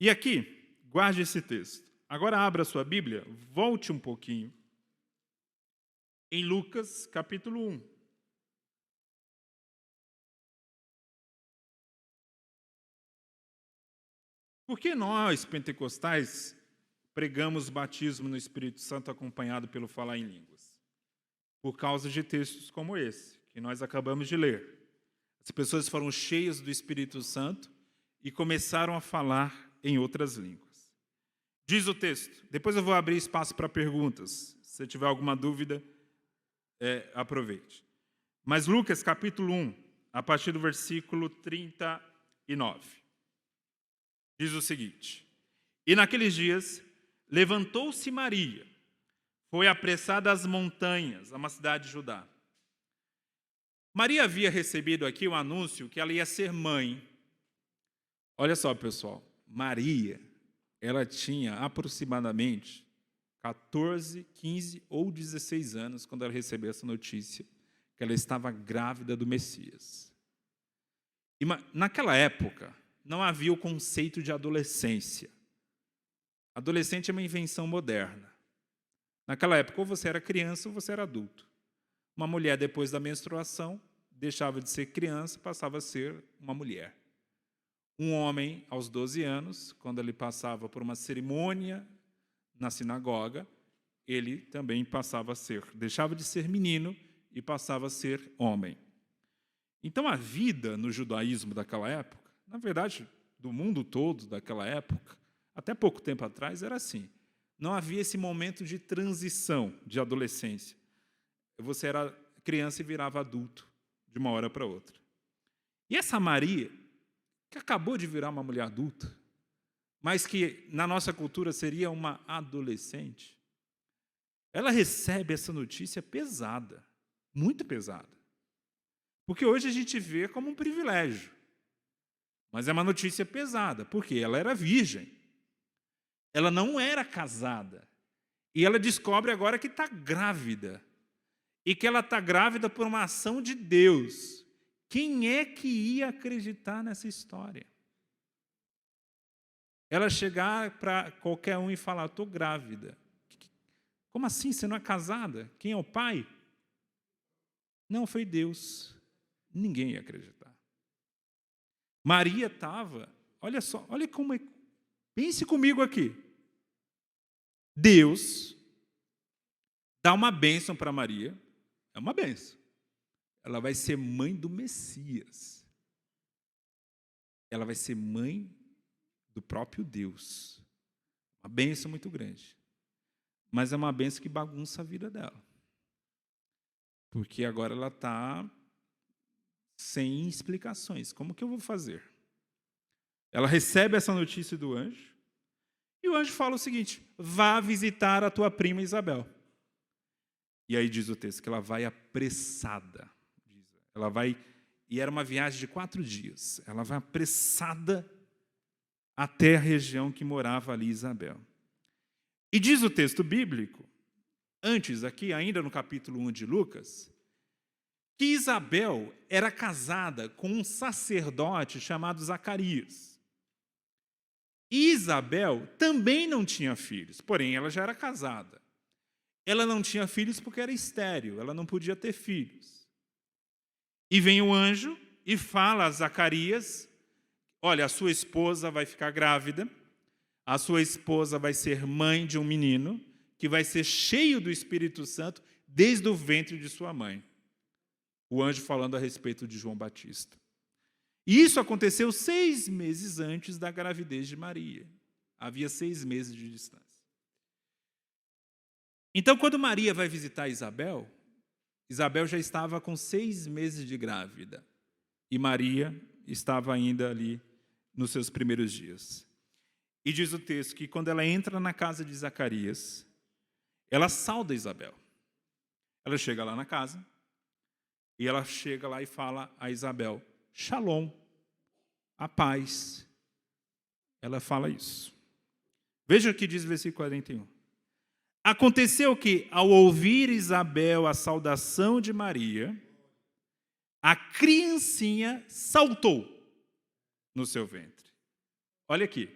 E aqui, guarde esse texto. Agora abra a sua Bíblia, volte um pouquinho. Em Lucas, capítulo 1. Por que nós, pentecostais, pregamos batismo no Espírito Santo acompanhado pelo falar em línguas? Por causa de textos como esse, que nós acabamos de ler. As pessoas foram cheias do Espírito Santo e começaram a falar em outras línguas. Diz o texto, depois eu vou abrir espaço para perguntas. Se você tiver alguma dúvida, aproveite. Mas Lucas, capítulo 1, a partir do versículo 39, diz o seguinte: E naqueles dias, levantou-se Maria, foi apressada às montanhas, a uma cidade de Judá. Maria havia recebido aqui o anúncio que ela ia ser mãe. Olha só, pessoal, Maria, ela tinha aproximadamente 14, 15 ou 16 anos quando ela recebeu essa notícia, que ela estava grávida do Messias. E naquela época, não havia o conceito de adolescência. Adolescente é uma invenção moderna. Naquela época, ou você era criança ou você era adulto. Uma mulher, depois da menstruação, deixava de ser criança, passava a ser uma mulher. Um homem, aos 12 anos, quando ele passava por uma cerimônia na sinagoga, ele também deixava de ser menino e passava a ser homem. Então, a vida no judaísmo daquela época, na verdade, do mundo todo daquela época, até pouco tempo atrás, era assim. Não havia esse momento de transição, de adolescência. Você era criança e virava adulto, de uma hora para outra. E essa Maria, que acabou de virar uma mulher adulta, mas que na nossa cultura seria uma adolescente, ela recebe essa notícia pesada, muito pesada. Porque hoje a gente vê como um privilégio. Mas é uma notícia pesada, porque ela era virgem. Ela não era casada. E ela descobre agora que está grávida. E que ela está grávida por uma ação de Deus. Quem é que ia acreditar nessa história? Ela chegar para qualquer um e falar, estou grávida. Como assim? Você não é casada? Quem é o pai? Não, foi Deus. Ninguém ia acreditar. Maria estava, olha só, olha como é. Pense comigo aqui. Deus dá uma bênção para Maria. É uma bênção. Ela vai ser mãe do Messias. Ela vai ser mãe do próprio Deus. Uma bênção muito grande. Mas é uma bênção que bagunça a vida dela. Porque agora ela está sem explicações. Como que eu vou fazer? Ela recebe essa notícia do anjo. E o anjo fala o seguinte: vá visitar a tua prima Isabel. E aí diz o texto que ela vai apressada. Ela vai, e era uma viagem de 4 dias. Ela vai apressada até a região que morava ali Isabel. E diz o texto bíblico, antes aqui, ainda no capítulo 1 de Lucas, que Isabel era casada com um sacerdote chamado Zacarias. E Isabel também não tinha filhos, porém ela já era casada. Ela não tinha filhos porque era estéril, ela não podia ter filhos. E vem o anjo e fala a Zacarias, olha, a sua esposa vai ficar grávida, a sua esposa vai ser mãe de um menino que vai ser cheio do Espírito Santo desde o ventre de sua mãe. O anjo falando a respeito de João Batista. E isso aconteceu 6 meses antes da gravidez de Maria. Havia 6 meses de distância. Então, quando Maria vai visitar Isabel, Isabel já estava com 6 meses de grávida e Maria estava ainda ali nos seus primeiros dias. E diz o texto que quando ela entra na casa de Zacarias, ela sauda Isabel. Ela chega lá na casa e ela chega lá e fala a Isabel: Shalom, a paz. Ela fala isso. Veja o que diz o versículo 41. Aconteceu que, ao ouvir Isabel a saudação de Maria, a criancinha saltou no seu ventre. Olha aqui.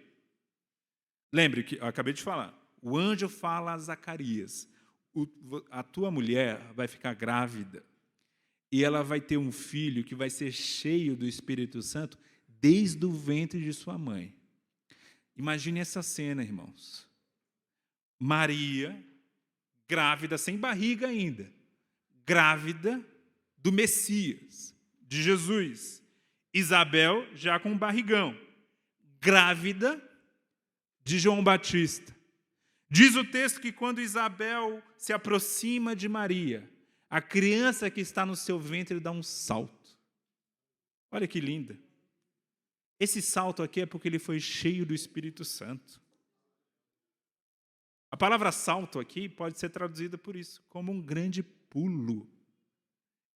Lembre que eu acabei de falar. O anjo fala a Zacarias: a tua mulher vai ficar grávida e ela vai ter um filho que vai ser cheio do Espírito Santo desde o ventre de sua mãe. Imagine essa cena, irmãos. Maria, grávida, sem barriga ainda, grávida do Messias, de Jesus. Isabel já com um barrigão, grávida de João Batista. Diz o texto que quando Isabel se aproxima de Maria, a criança que está no seu ventre dá um salto. Olha que linda. Esse salto aqui é porque ele foi cheio do Espírito Santo. A palavra salto aqui pode ser traduzida por isso, como um grande pulo.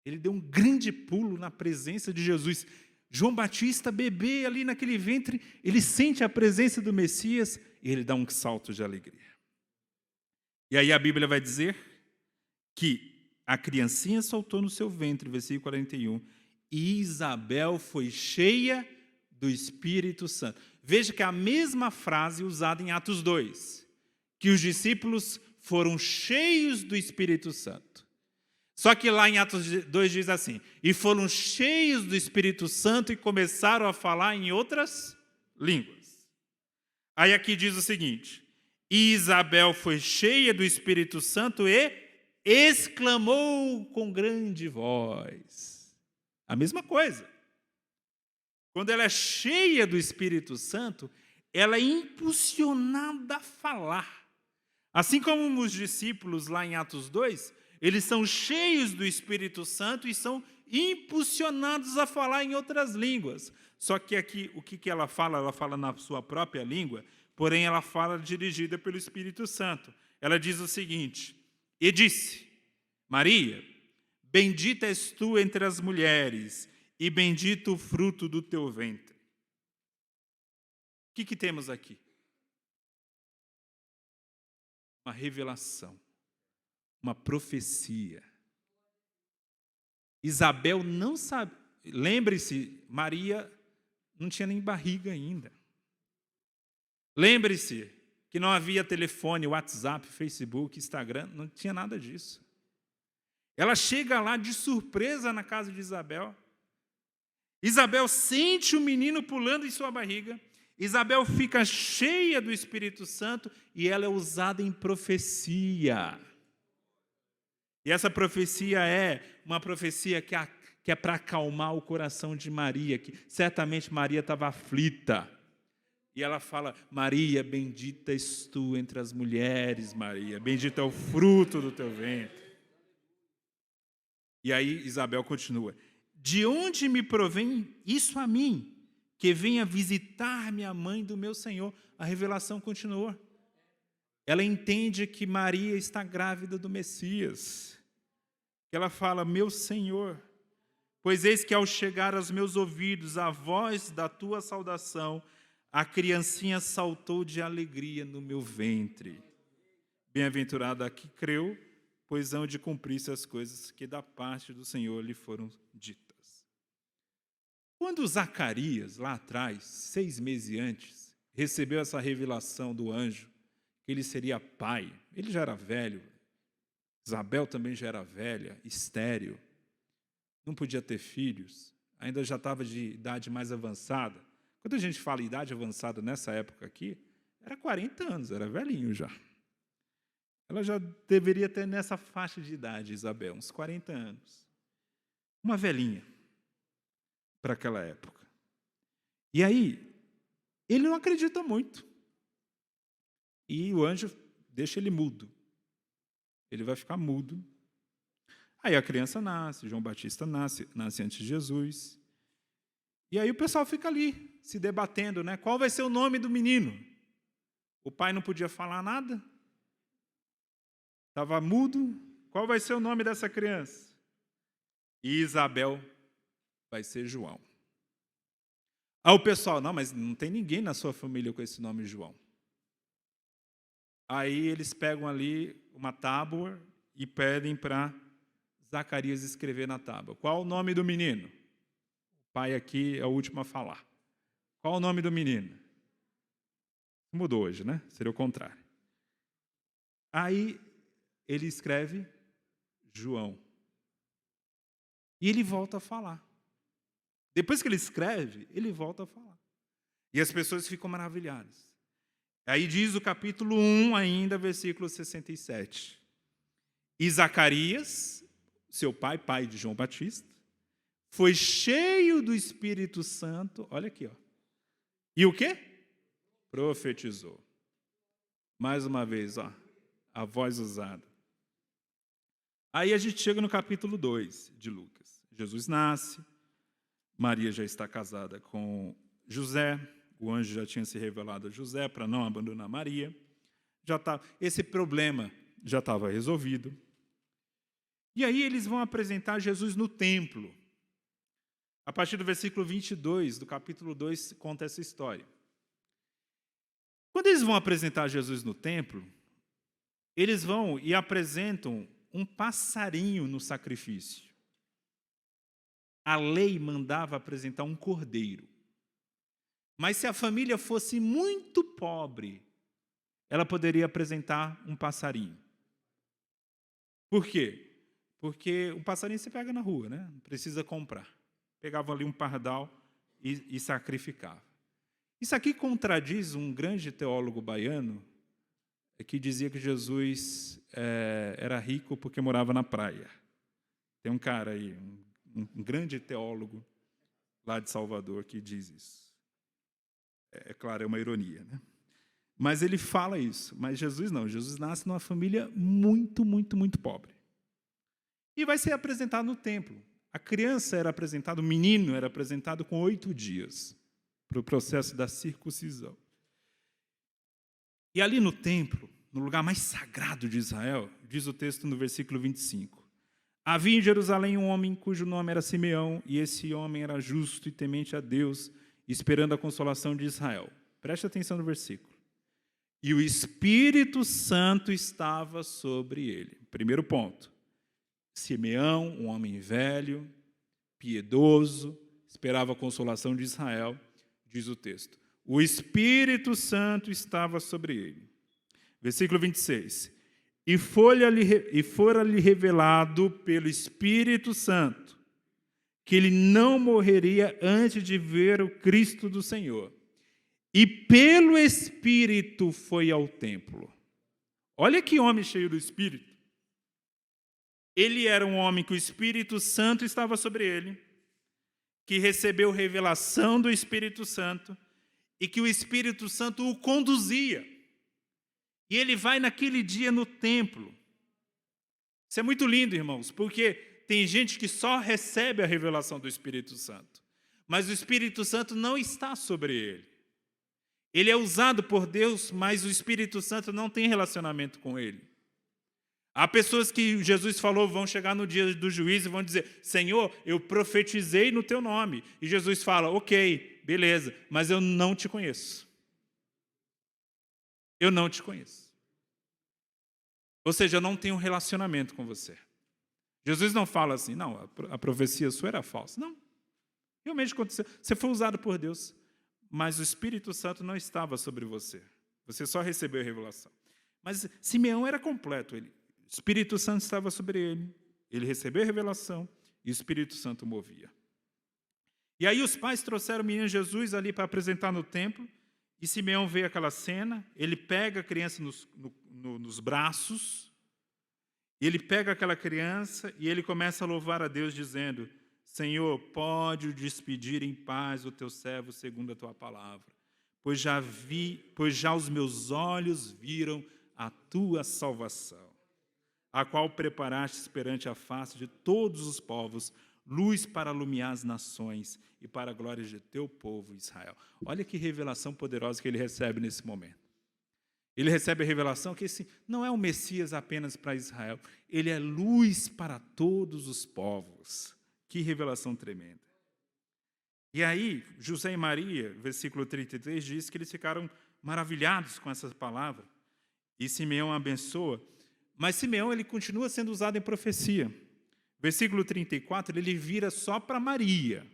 Ele deu um grande pulo na presença de Jesus. João Batista, bebê ali naquele ventre, ele sente a presença do Messias e ele dá um salto de alegria. E aí a Bíblia vai dizer que a criancinha saltou no seu ventre, versículo 41, e Isabel foi cheia do Espírito Santo. Veja que é a mesma frase usada em Atos 2, que os discípulos foram cheios do Espírito Santo. Só que lá em Atos 2 diz assim: e foram cheios do Espírito Santo e começaram a falar em outras línguas. Aí aqui diz o seguinte: e Isabel foi cheia do Espírito Santo e exclamou com grande voz. A mesma coisa. Quando ela é cheia do Espírito Santo, ela é impulsionada a falar. Assim como os discípulos lá em Atos 2, eles são cheios do Espírito Santo e são impulsionados a falar em outras línguas. Só que aqui, o que ela fala? Ela fala na sua própria língua, porém ela fala dirigida pelo Espírito Santo. Ela diz o seguinte: e disse, Maria, bendita és tu entre as mulheres, e bendito o fruto do teu ventre. O que temos aqui? Uma revelação, uma profecia. Isabel não sabe. Lembre-se, Maria não tinha nem barriga ainda. Lembre-se que não havia telefone, WhatsApp, Facebook, Instagram, não tinha nada disso. Ela chega lá de surpresa na casa de Isabel. Isabel sente o menino pulando em sua barriga. Isabel fica cheia do Espírito Santo e ela é usada em profecia. E essa profecia é uma profecia que é para acalmar o coração de Maria, que certamente Maria estava aflita. E ela fala: Maria, bendita és tu entre as mulheres, Maria, bendito é o fruto do teu ventre. E aí Isabel continua: de onde me provém isso a mim, que venha visitar-me a mãe do meu Senhor? A revelação continua. Ela entende que Maria está grávida do Messias. Ela fala: meu Senhor, pois eis que ao chegar aos meus ouvidos a voz da tua saudação, a criancinha saltou de alegria no meu ventre. Bem-aventurada a que creu, pois hão de cumprir-se as coisas que da parte do Senhor lhe foram ditas. Quando Zacarias, lá atrás, 6 meses antes, recebeu essa revelação do anjo, que ele seria pai, ele já era velho, Isabel também já era velha, estéril, não podia ter filhos, ainda já estava de idade mais avançada. Quando a gente fala idade avançada nessa época aqui, era 40 anos, era velhinho já. Ela já deveria ter nessa faixa de idade, Isabel, uns 40 anos. Uma velhinha para aquela época. E aí, ele não acredita muito. E o anjo deixa ele mudo. Ele vai ficar mudo. Aí a criança nasce, João Batista nasce antes de Jesus. E aí o pessoal fica ali, se debatendo, né? Qual vai ser o nome do menino? O pai não podia falar nada. Estava mudo. Qual vai ser o nome dessa criança? E Isabel vai ser João. Aí o pessoal, não, mas não tem ninguém na sua família com esse nome João. Aí eles pegam ali uma tábua e pedem para Zacarias escrever na tábua. Qual o nome do menino? O pai aqui é o último a falar. Qual o nome do menino? Mudou hoje, né? Seria o contrário. Aí ele escreve João. E ele volta a falar. Depois que ele escreve, ele volta a falar. E as pessoas ficam maravilhadas. Aí diz o capítulo 1 ainda, versículo 67. E Zacarias, seu pai de João Batista, foi cheio do Espírito Santo, olha aqui, ó. E o quê? Profetizou. Mais uma vez, ó, a voz usada. Aí a gente chega no capítulo 2 de Lucas. Jesus nasce, Maria já está casada com José, o anjo já tinha se revelado a José para não abandonar Maria. Esse problema já estava resolvido. E aí eles vão apresentar Jesus no templo. A partir do versículo 22 do capítulo 2 conta essa história. Quando eles vão apresentar Jesus no templo, eles vão e apresentam um passarinho no sacrifício. A lei mandava apresentar um cordeiro. Mas se a família fosse muito pobre, ela poderia apresentar um passarinho. Por quê? Porque o passarinho você pega na rua, né? Não precisa comprar. Pegavam ali um pardal e sacrificava. Isso aqui contradiz um grande teólogo baiano que dizia que Jesus era rico porque morava na praia. Tem um cara aí, um grande teólogo lá de Salvador que diz isso. É claro, é uma ironia, né? Mas ele fala isso. Mas Jesus não. Jesus nasce numa família muito, muito, muito pobre. E vai ser apresentado no templo. A criança era apresentada, o menino era apresentado com 8 dias para o processo da circuncisão. E ali no templo, no lugar mais sagrado de Israel, diz o texto no versículo 25, havia em Jerusalém um homem cujo nome era Simeão, e esse homem era justo e temente a Deus, esperando a consolação de Israel. Preste atenção no versículo. E o Espírito Santo estava sobre ele. Primeiro ponto. Simeão, um homem velho, piedoso, esperava a consolação de Israel, diz o texto. O Espírito Santo estava sobre ele. Versículo 26. E fora-lhe revelado pelo Espírito Santo que ele não morreria antes de ver o Cristo do Senhor. E pelo Espírito foi ao templo. Olha que homem cheio do Espírito. Ele era um homem que o Espírito Santo estava sobre ele, que recebeu revelação do Espírito Santo e que o Espírito Santo o conduzia. E ele vai naquele dia no templo. Isso é muito lindo, irmãos, porque tem gente que só recebe a revelação do Espírito Santo, mas o Espírito Santo não está sobre ele. Ele é usado por Deus, mas o Espírito Santo não tem relacionamento com ele. Há pessoas que Jesus falou vão chegar no dia do juízo e vão dizer, Senhor, eu profetizei no teu nome. E Jesus fala, ok, beleza, mas eu não te conheço. Eu não te conheço. Ou seja, eu não tenho um relacionamento com você. Jesus não fala assim, não, a profecia sua era falsa. Não, realmente aconteceu. Você foi usado por Deus, mas o Espírito Santo não estava sobre você. Você só recebeu a revelação. Mas Simeão era completo. O Espírito Santo estava sobre ele. Ele recebeu a revelação e o Espírito Santo movia. E aí os pais trouxeram o menino Jesus ali para apresentar no templo. E Simeão vê aquela cena. Ele pega a criança nos braços. Ele pega aquela criança e ele começa a louvar a Deus dizendo, Senhor, pode o despedir em paz o teu servo segundo a tua palavra, pois já os meus olhos viram a tua salvação. a qual preparastes perante a face de todos os povos, luz para iluminar as nações e para a glória de teu povo Israel. Olha que revelação poderosa que ele recebe nesse momento. Ele recebe a revelação que esse não é um Messias apenas para Israel, ele é luz para todos os povos. Que revelação tremenda. E aí, José e Maria, versículo 33, diz que eles ficaram maravilhados com essa palavra. E Simeão abençoa. Mas Simeão ele continua sendo usado em profecia. Versículo 34, ele vira só para Maria,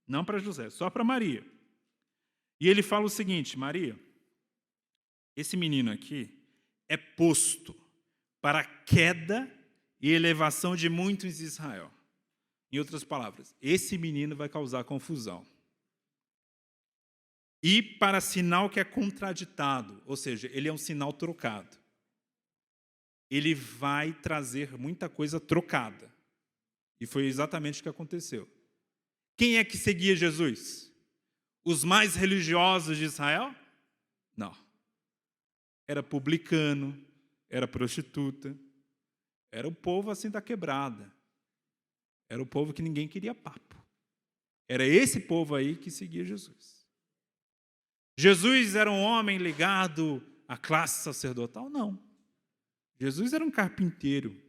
não para José, só para Maria. E ele fala o seguinte: Maria, esse menino aqui é posto para a queda e elevação de muitos em Israel. Em outras palavras, esse menino vai causar confusão. E para sinal que é contraditado, ou seja, ele é um sinal trocado. Ele vai trazer muita coisa trocada. E foi exatamente o que aconteceu. Quem é que seguia Jesus? Os mais religiosos de Israel? Não. Era publicano, era prostituta, era o povo assim da quebrada. Era o povo que ninguém queria papo. Era esse povo aí que seguia Jesus. Jesus era um homem ligado à classe sacerdotal? Não. Jesus era um carpinteiro,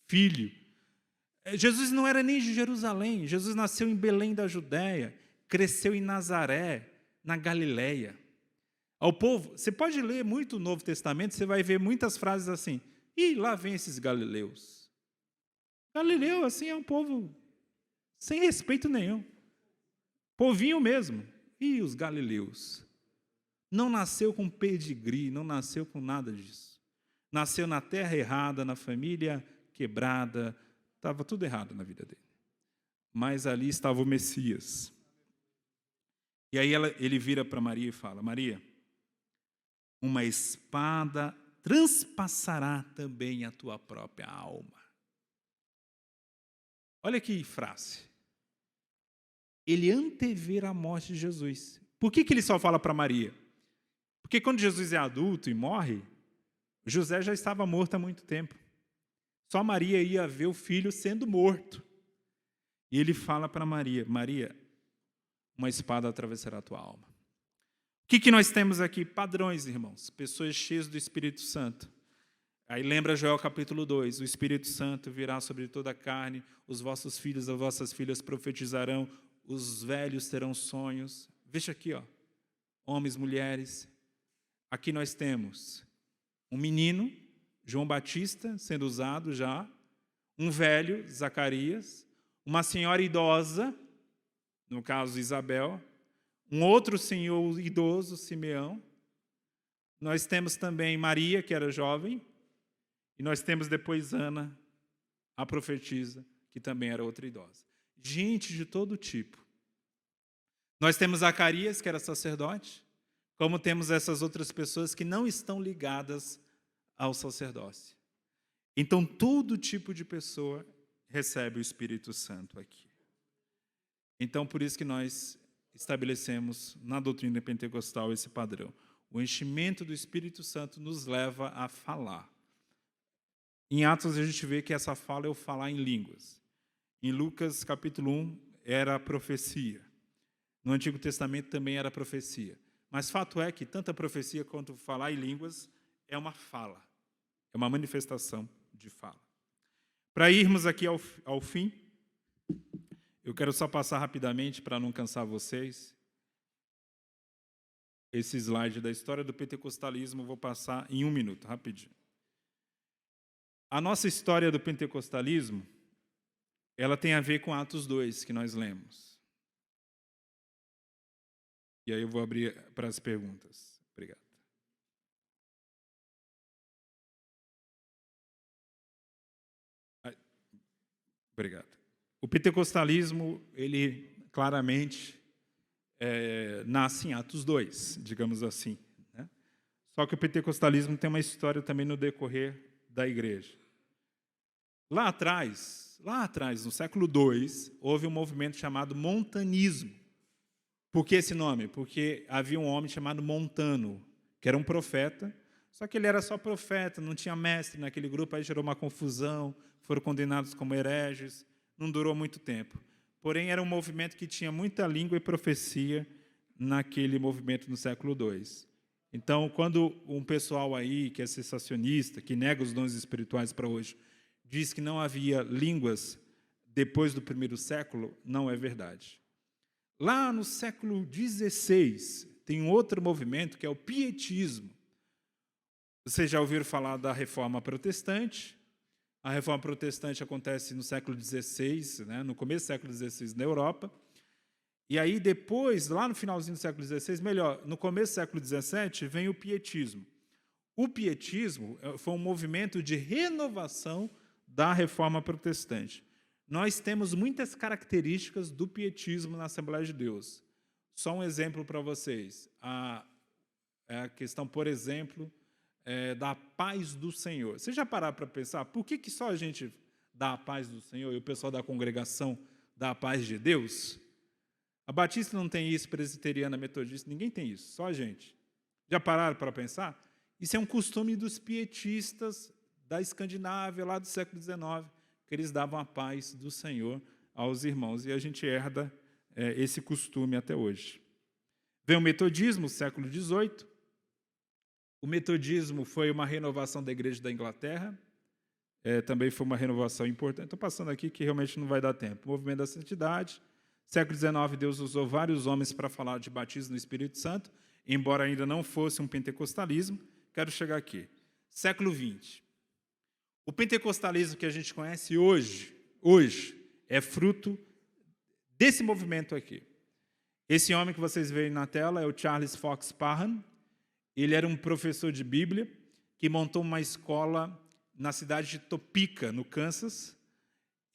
filho. Jesus não era nem de Jerusalém. Jesus nasceu em Belém da Judéia, cresceu em Nazaré, na Galileia. Ao povo, você pode ler muito o Novo Testamento, você vai ver muitas frases assim: e lá vem esses galileus. Galileu, assim, é um povo sem respeito nenhum. Povinho mesmo. E os galileus? Não nasceu com pedigree, não nasceu com nada disso. Nasceu na terra errada, na família quebrada, estava tudo errado na vida dele. Mas ali estava o Messias. E aí ele vira para Maria e fala: Maria, uma espada transpassará também a tua própria alma. Olha que frase. Ele antevê a morte de Jesus. Por que ele só fala para Maria? Porque quando Jesus é adulto e morre, José já estava morto há muito tempo. Só Maria ia ver o filho sendo morto. E ele fala para Maria: Maria, uma espada atravessará a tua alma. O que nós temos aqui? Padrões, irmãos. Pessoas cheias do Espírito Santo. Aí lembra Joel capítulo 2, o Espírito Santo virá sobre toda a carne, os vossos filhos e as vossas filhas profetizarão, os velhos terão sonhos. Veja aqui, ó, homens, mulheres. Aqui nós temos um menino, João Batista, sendo usado já, um velho, Zacarias, uma senhora idosa, no caso Isabel, um outro senhor idoso, Simeão. Nós temos também Maria, que era jovem, e nós temos depois Ana, a profetisa, que também era outra idosa. Gente de todo tipo. Nós temos Zacarias, que era sacerdote, como temos essas outras pessoas que não estão ligadas ao sacerdócio. Então, todo tipo de pessoa recebe o Espírito Santo aqui. Então, por isso que nós estabelecemos na doutrina pentecostal esse padrão. O enchimento do Espírito Santo nos leva a falar. Em Atos a gente vê que essa fala é o falar em línguas. Em Lucas capítulo 1 era a profecia. No Antigo Testamento também era profecia. Mas fato é que tanto a profecia quanto falar em línguas é uma fala. É uma manifestação de fala. Para irmos aqui ao fim, eu quero só passar rapidamente para não cansar vocês. Esse slide da história do pentecostalismo eu vou passar em 1 minuto, rapidinho. A nossa história do pentecostalismo, ela tem a ver com Atos 2, que nós lemos. E aí eu vou abrir para as perguntas. Obrigado. Obrigado. O pentecostalismo, ele claramente nasce em Atos 2, digamos assim, né? Só que o pentecostalismo tem uma história também no decorrer da igreja. Lá atrás, no século II, houve um movimento chamado montanismo. Por que esse nome? Porque havia um homem chamado Montano, que era um profeta, Só que ele era só profeta, não tinha mestre naquele grupo, aí gerou uma confusão, foram condenados como hereges, não durou muito tempo. Porém, era um movimento que tinha muita língua e profecia naquele movimento no século II. Então, quando um pessoal aí que é cessacionista, que nega os dons espirituais para hoje, diz que não havia línguas depois do primeiro século, não é verdade. Lá no século XVI, tem um outro movimento que é o pietismo. Vocês já ouviram falar da Reforma Protestante? A Reforma Protestante acontece no século XVI, né, no começo do século XVI na Europa. E aí depois, lá no finalzinho do século XVI, melhor, no começo do século XVII, vem o pietismo. O pietismo foi um movimento de renovação da Reforma Protestante. Nós temos muitas características do pietismo na Assembleia de Deus. Só um exemplo para vocês. A questão, por exemplo, da paz do Senhor. Vocês já pararam para pensar por que só a gente dá a paz do Senhor e o pessoal da congregação dá a paz de Deus? A Batista não tem isso, presbiteriana, metodista, ninguém tem isso, só a gente. Já pararam para pensar? Isso é um costume dos pietistas da Escandinávia, lá do século XIX, que eles davam a paz do Senhor aos irmãos, e a gente herda esse costume até hoje. Vem o metodismo, século XVIII. O metodismo foi uma renovação da Igreja da Inglaterra, também foi uma renovação importante. Estou passando aqui que realmente não vai dar tempo. O movimento da santidade. Século XIX, Deus usou vários homens para falar de batismo no Espírito Santo, embora ainda não fosse um pentecostalismo. Quero chegar aqui. Século XX. O pentecostalismo que a gente conhece hoje é fruto desse movimento aqui. Esse homem que vocês veem na tela é o Charles Fox Parham. Ele era um professor de Bíblia que montou uma escola na cidade de Topeka, no Kansas,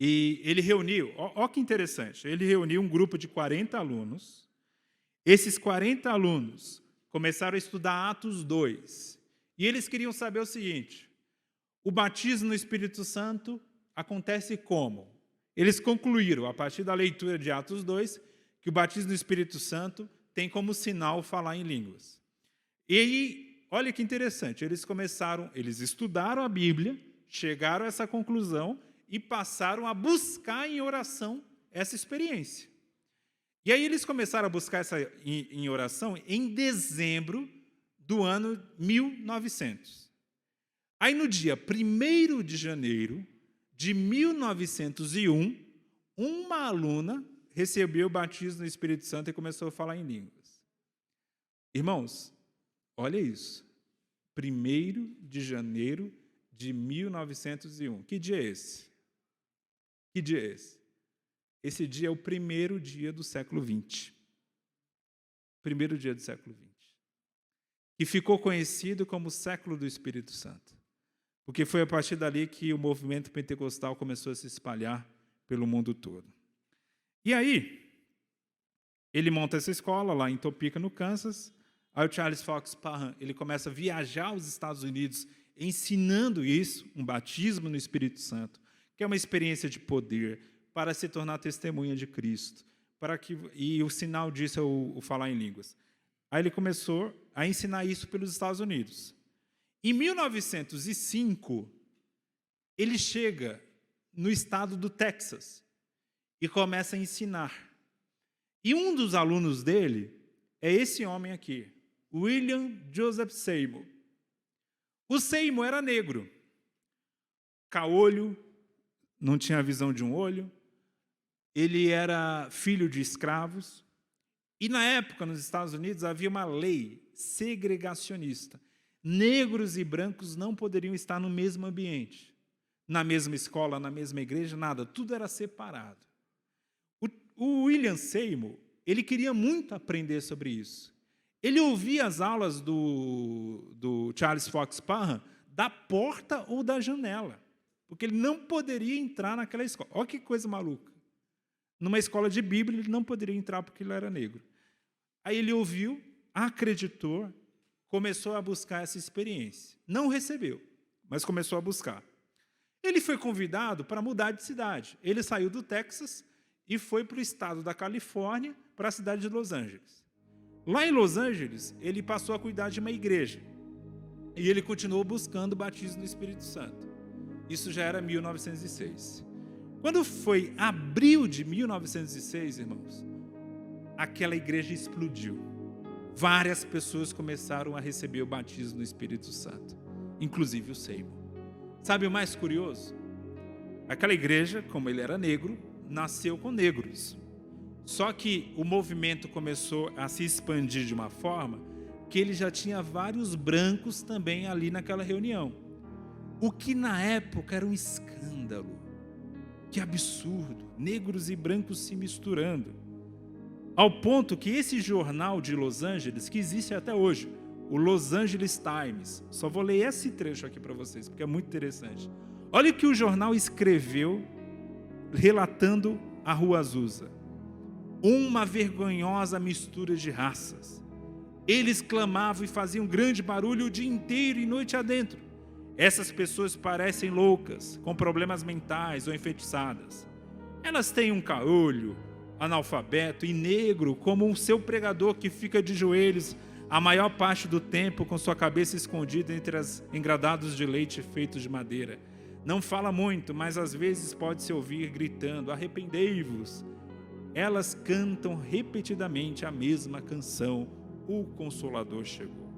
e ele reuniu, olha que interessante, ele reuniu um grupo de 40 alunos. Esses 40 alunos começaram a estudar Atos 2, e eles queriam saber o seguinte: o batismo no Espírito Santo acontece como? Eles concluíram, a partir da leitura de Atos 2, que o batismo no Espírito Santo tem como sinal falar em línguas. E aí, olha que interessante, eles estudaram a Bíblia, chegaram a essa conclusão e passaram a buscar em oração essa experiência. E aí eles começaram a buscar essa em oração em dezembro do ano 1900. Aí no dia 1º de janeiro de 1901, uma aluna recebeu o batismo no Espírito Santo e começou a falar em línguas. Irmãos, olha isso. 1º de janeiro de 1901. Que dia é esse? Que dia é esse? Esse dia é o primeiro dia do século XX. Primeiro dia do século XX. Que ficou conhecido como o século do Espírito Santo. Porque foi a partir dali que o movimento pentecostal começou a se espalhar pelo mundo todo. E aí, ele monta essa escola lá em Topeka, no Kansas. Aí o Charles Fox Parham, ele começa a viajar aos Estados Unidos ensinando isso, um batismo no Espírito Santo, que é uma experiência de poder para se tornar testemunha de Cristo. E o sinal disso é o falar em línguas. Aí ele começou a ensinar isso pelos Estados Unidos. Em 1905, ele chega no estado do Texas e começa a ensinar. E um dos alunos dele é esse homem aqui, William Joseph Seymour. O Seymour era negro, caolho, não tinha a visão de um olho, ele era filho de escravos, e na época, nos Estados Unidos, havia uma lei segregacionista. Negros e brancos não poderiam estar no mesmo ambiente, na mesma escola, na mesma igreja, nada, tudo era separado. O William Seymour, ele queria muito aprender sobre isso. Ele ouvia as aulas do Charles Fox Parham da porta ou da janela, porque ele não poderia entrar naquela escola. Olha que coisa maluca. Numa escola de Bíblia, ele não poderia entrar porque ele era negro. Aí ele ouviu, acreditou, começou a buscar essa experiência. Não recebeu, mas começou a buscar. Ele foi convidado para mudar de cidade. Ele saiu do Texas e foi para o estado da Califórnia, para a cidade de Los Angeles. Lá em Los Angeles, ele passou a cuidar de uma igreja. E ele continuou buscando o batismo no Espírito Santo. Isso já era 1906. Quando foi abril de 1906, irmãos, aquela igreja explodiu. Várias pessoas começaram a receber o batismo no Espírito Santo, inclusive o Seymour. Sabe o mais curioso? Aquela igreja, como ele era negro, nasceu com negros. Só que o movimento começou a se expandir de uma forma que ele já tinha vários brancos também ali naquela reunião. O que na época era um escândalo. Que absurdo, negros e brancos se misturando. Ao ponto que esse jornal de Los Angeles, que existe até hoje, o Los Angeles Times, só vou ler esse trecho aqui para vocês, porque é muito interessante. Olha o que o jornal escreveu, relatando a Rua Azusa. Uma vergonhosa mistura de raças. Eles clamavam e faziam grande barulho o dia inteiro e noite adentro. Essas pessoas parecem loucas, com problemas mentais ou enfeitiçadas. Elas têm um caolho, analfabeto e negro, como o seu pregador que fica de joelhos a maior parte do tempo com sua cabeça escondida entre os engradados de leite feitos de madeira. Não fala muito, mas às vezes pode-se ouvir gritando: arrependei-vos. Elas cantam repetidamente a mesma canção, o Consolador chegou.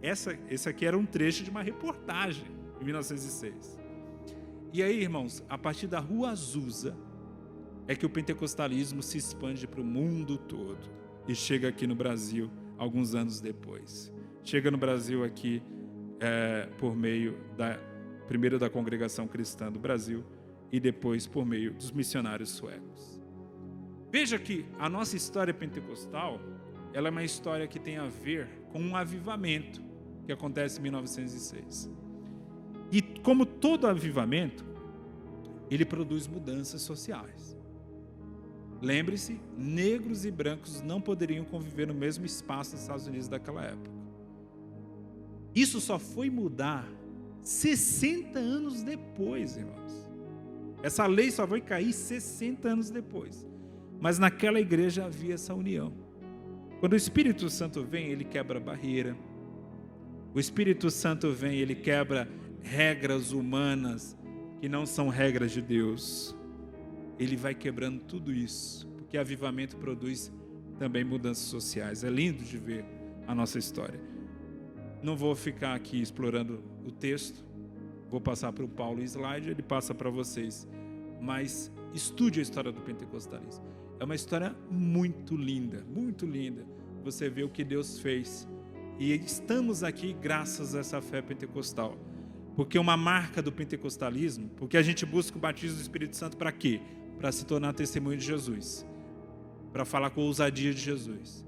Esse aqui era um trecho de uma reportagem, em 1906. E aí, irmãos, a partir da Rua Azusa, é que o pentecostalismo se expande para o mundo todo e chega aqui no Brasil alguns anos depois. Chega no Brasil aqui por meio primeiro da Congregação Cristã do Brasil e depois por meio dos missionários suecos. Veja que a nossa história pentecostal, ela é uma história que tem a ver com um avivamento que acontece em 1906. E como todo avivamento, ele produz mudanças sociais. Lembre-se, negros e brancos não poderiam conviver no mesmo espaço nos Estados Unidos daquela época. Isso só foi mudar 60 anos depois, irmãos. Essa lei só vai cair 60 anos depois. Mas naquela igreja havia essa união. Quando o Espírito Santo vem, ele quebra barreira. O Espírito Santo vem, ele quebra regras humanas que não são regras de Deus. Ele vai quebrando tudo isso, porque avivamento produz também mudanças sociais. É lindo de ver a nossa história. Não vou ficar aqui explorando o texto, vou passar para o Paulo o slide, ele passa para vocês. Mas estude a história do pentecostalismo. É uma história muito linda, você vê o que Deus fez. E estamos aqui graças a essa fé pentecostal. Porque uma marca do pentecostalismo, porque a gente busca o batismo do Espírito Santo para quê? Para se tornar testemunho de Jesus. Para falar com a ousadia de Jesus.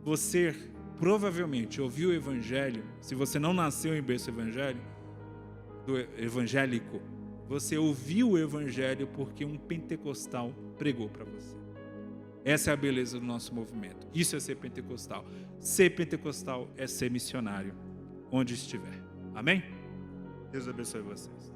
Você provavelmente ouviu o Evangelho, se você não nasceu em berço evangélico, você ouviu o Evangelho porque um pentecostal pregou para você. Essa é a beleza do nosso movimento. Isso é ser pentecostal. Ser pentecostal é ser missionário, onde estiver. Amém? Deus abençoe vocês.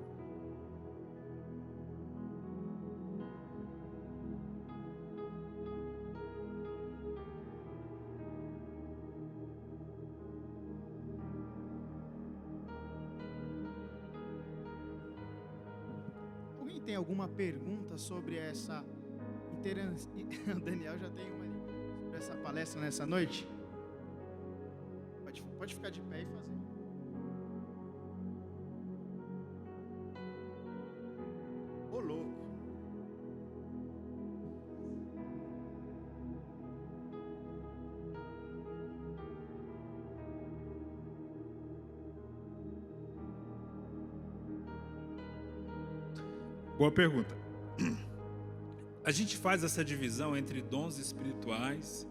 Alguém tem alguma pergunta sobre essa o Daniel já tem uma ali sobre essa palestra nessa noite? Pode ficar de pé e fazer. Ô louco. Boa pergunta. A gente faz essa divisão entre dons espirituais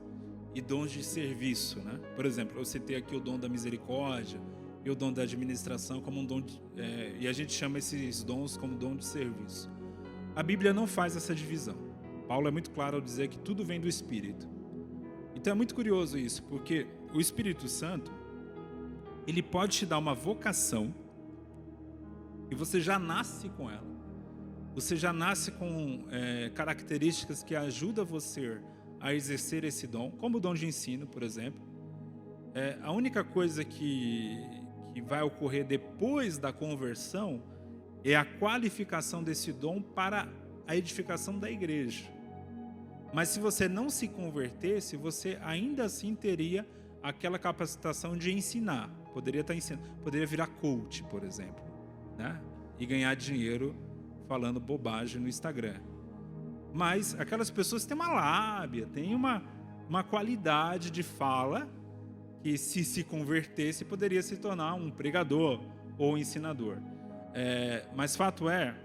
e dons de serviço, né? Por exemplo, eu citei aqui o dom da misericórdia e o dom da administração como um dom e a gente chama esses dons como dom de serviço. A Bíblia não faz essa divisão. Paulo é muito claro ao dizer que tudo vem do Espírito. Então é muito curioso isso, porque o Espírito Santo, ele pode te dar uma vocação e você já nasce com ela. Você já nasce com características que ajudam você a exercer esse dom, como o dom de ensino, por exemplo. A única coisa que que vai ocorrer depois da conversão é a qualificação desse dom para a edificação da igreja. Mas se você não se convertesse, você ainda assim teria aquela capacitação de ensinar. Poderia estar ensinando, poderia virar coach, por exemplo, né? E ganhar dinheiro falando bobagem no Instagram. Mas aquelas pessoas têm uma lábia, têm uma qualidade de fala que, se convertesse, poderia se tornar um pregador ou ensinador. Mas fato é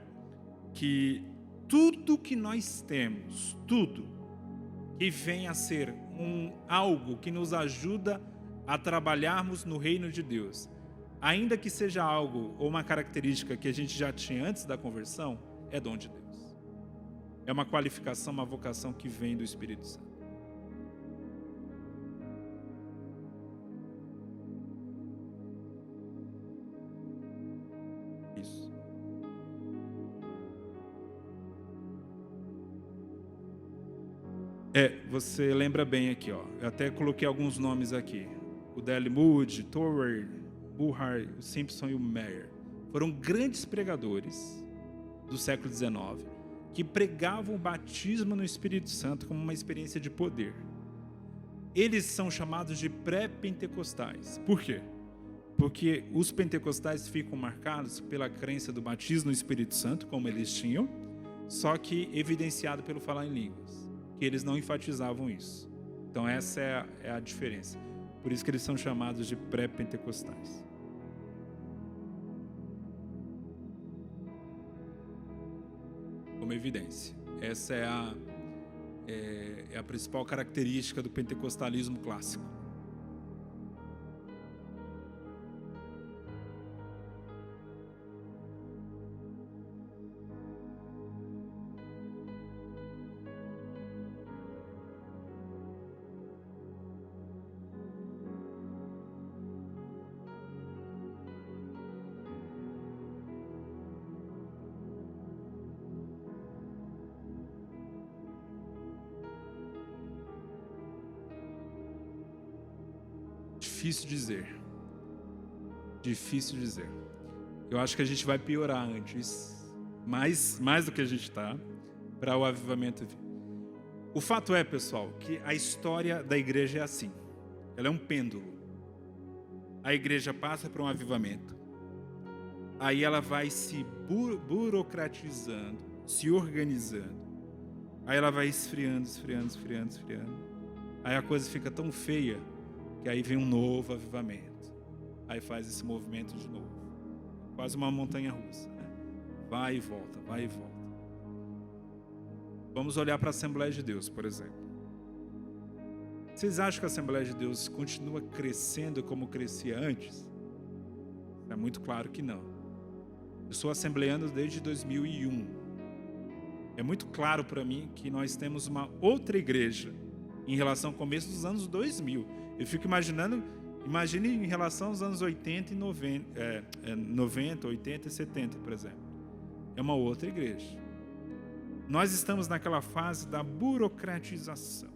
que tudo que nós temos, tudo que vem a ser algo que nos ajuda a trabalharmos no reino de Deus, ainda que seja algo ou uma característica que a gente já tinha antes da conversão, é dom de Deus. É uma qualificação, uma vocação que vem do Espírito Santo. Isso. Você lembra bem aqui, ó. Eu até coloquei alguns nomes aqui. O D.L. Moody, Tower, Bullhard, o Simpson e o Meyer. Foram grandes pregadores do século XIX que pregavam o batismo no Espírito Santo como uma experiência de poder. Eles são chamados de pré-pentecostais. Por quê? Porque os pentecostais ficam marcados pela crença do batismo no Espírito Santo, como eles tinham, só que evidenciado pelo falar em línguas, que eles não enfatizavam isso. Então essa é a diferença. Por isso que eles são chamados de pré-pentecostais. Como evidência. Essa é a principal característica do pentecostalismo clássico. Difícil dizer. Eu acho que a gente vai piorar antes, mais do que a gente está, para o avivamento vir. O fato é, pessoal, que a história da igreja é assim. Ela é um pêndulo. A igreja passa por um avivamento. Aí ela vai se burocratizando, se organizando. Aí ela vai esfriando. Aí a coisa fica tão feia que aí vem um novo avivamento. Aí faz esse movimento de novo. Quase uma montanha russa, né? Vai e volta. Vamos olhar para a Assembleia de Deus, por exemplo. Vocês acham que a Assembleia de Deus continua crescendo como crescia antes? É muito claro que não. Eu sou assembleano desde 2001. É muito claro para mim que nós temos uma outra igreja em relação ao começo dos anos 2000. Eu fico imagine em relação aos anos 80 e 90, 80 e 70, por exemplo. É uma outra igreja. Nós estamos naquela fase da burocratização,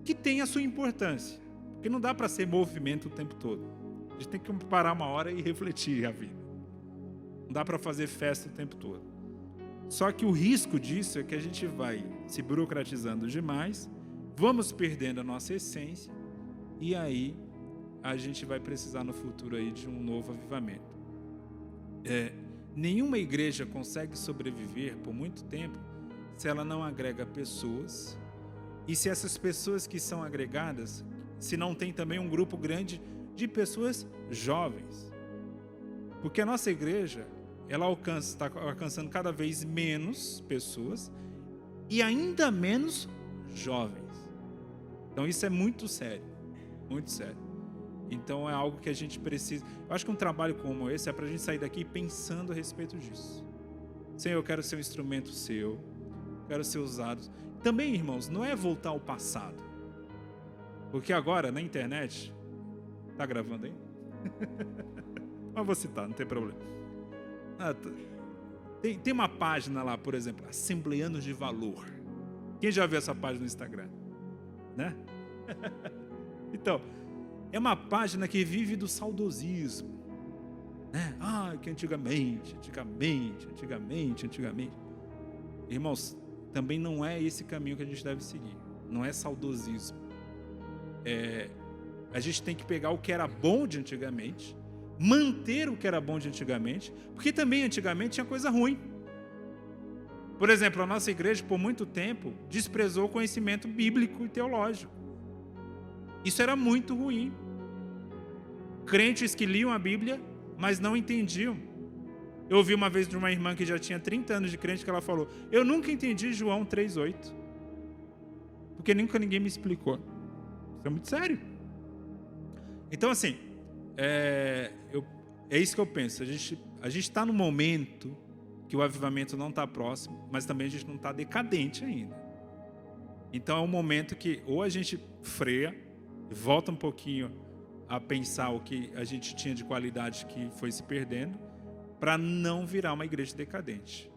que tem a sua importância, porque não dá para ser movimento o tempo todo. A gente tem que parar uma hora e refletir a vida. Não dá para fazer festa o tempo todo. Só que o risco disso é que a gente vai se burocratizando demais, vamos perdendo a nossa essência, e aí a gente vai precisar no futuro aí de um novo avivamento. Nenhuma igreja consegue sobreviver por muito tempo se ela não agrega pessoas, e se essas pessoas que são agregadas, se não tem também um grupo grande de pessoas jovens. Porque a nossa igreja, ela está alcançando cada vez menos pessoas e ainda menos jovens. Então isso é muito sério, muito sério. Então é algo que a gente precisa. Eu acho que um trabalho como esse é para a gente sair daqui pensando a respeito disso. Senhor, eu quero ser um instrumento seu, quero ser usado. Também, irmãos, não é voltar ao passado. Porque agora, na internet, tá gravando aí? Mas vou citar, não tem problema. Tem uma página lá, por exemplo, Assembleanos de Valor. Quem já viu essa página no Instagram? Né? Então, é uma página que vive do saudosismo, né? Que antigamente. Irmãos, também não é esse caminho que a gente deve seguir. Não é saudosismo. A gente tem que pegar o que era bom de antigamente, manter o que era bom de antigamente, porque também antigamente tinha coisa ruim. Por exemplo, a nossa igreja, por muito tempo, desprezou o conhecimento bíblico e teológico. Isso era muito ruim. Crentes que liam a Bíblia, mas não entendiam. Eu ouvi uma vez de uma irmã que já tinha 30 anos de crente, que ela falou: eu nunca entendi João 3,8. Porque nunca ninguém me explicou. Isso é muito sério. Então, assim, é isso que eu penso. A gente está no momento que o avivamento não está próximo, mas também a gente não está decadente ainda. Então, é um momento que ou a gente freia, volta um pouquinho a pensar o que a gente tinha de qualidade que foi se perdendo, para não virar uma igreja decadente.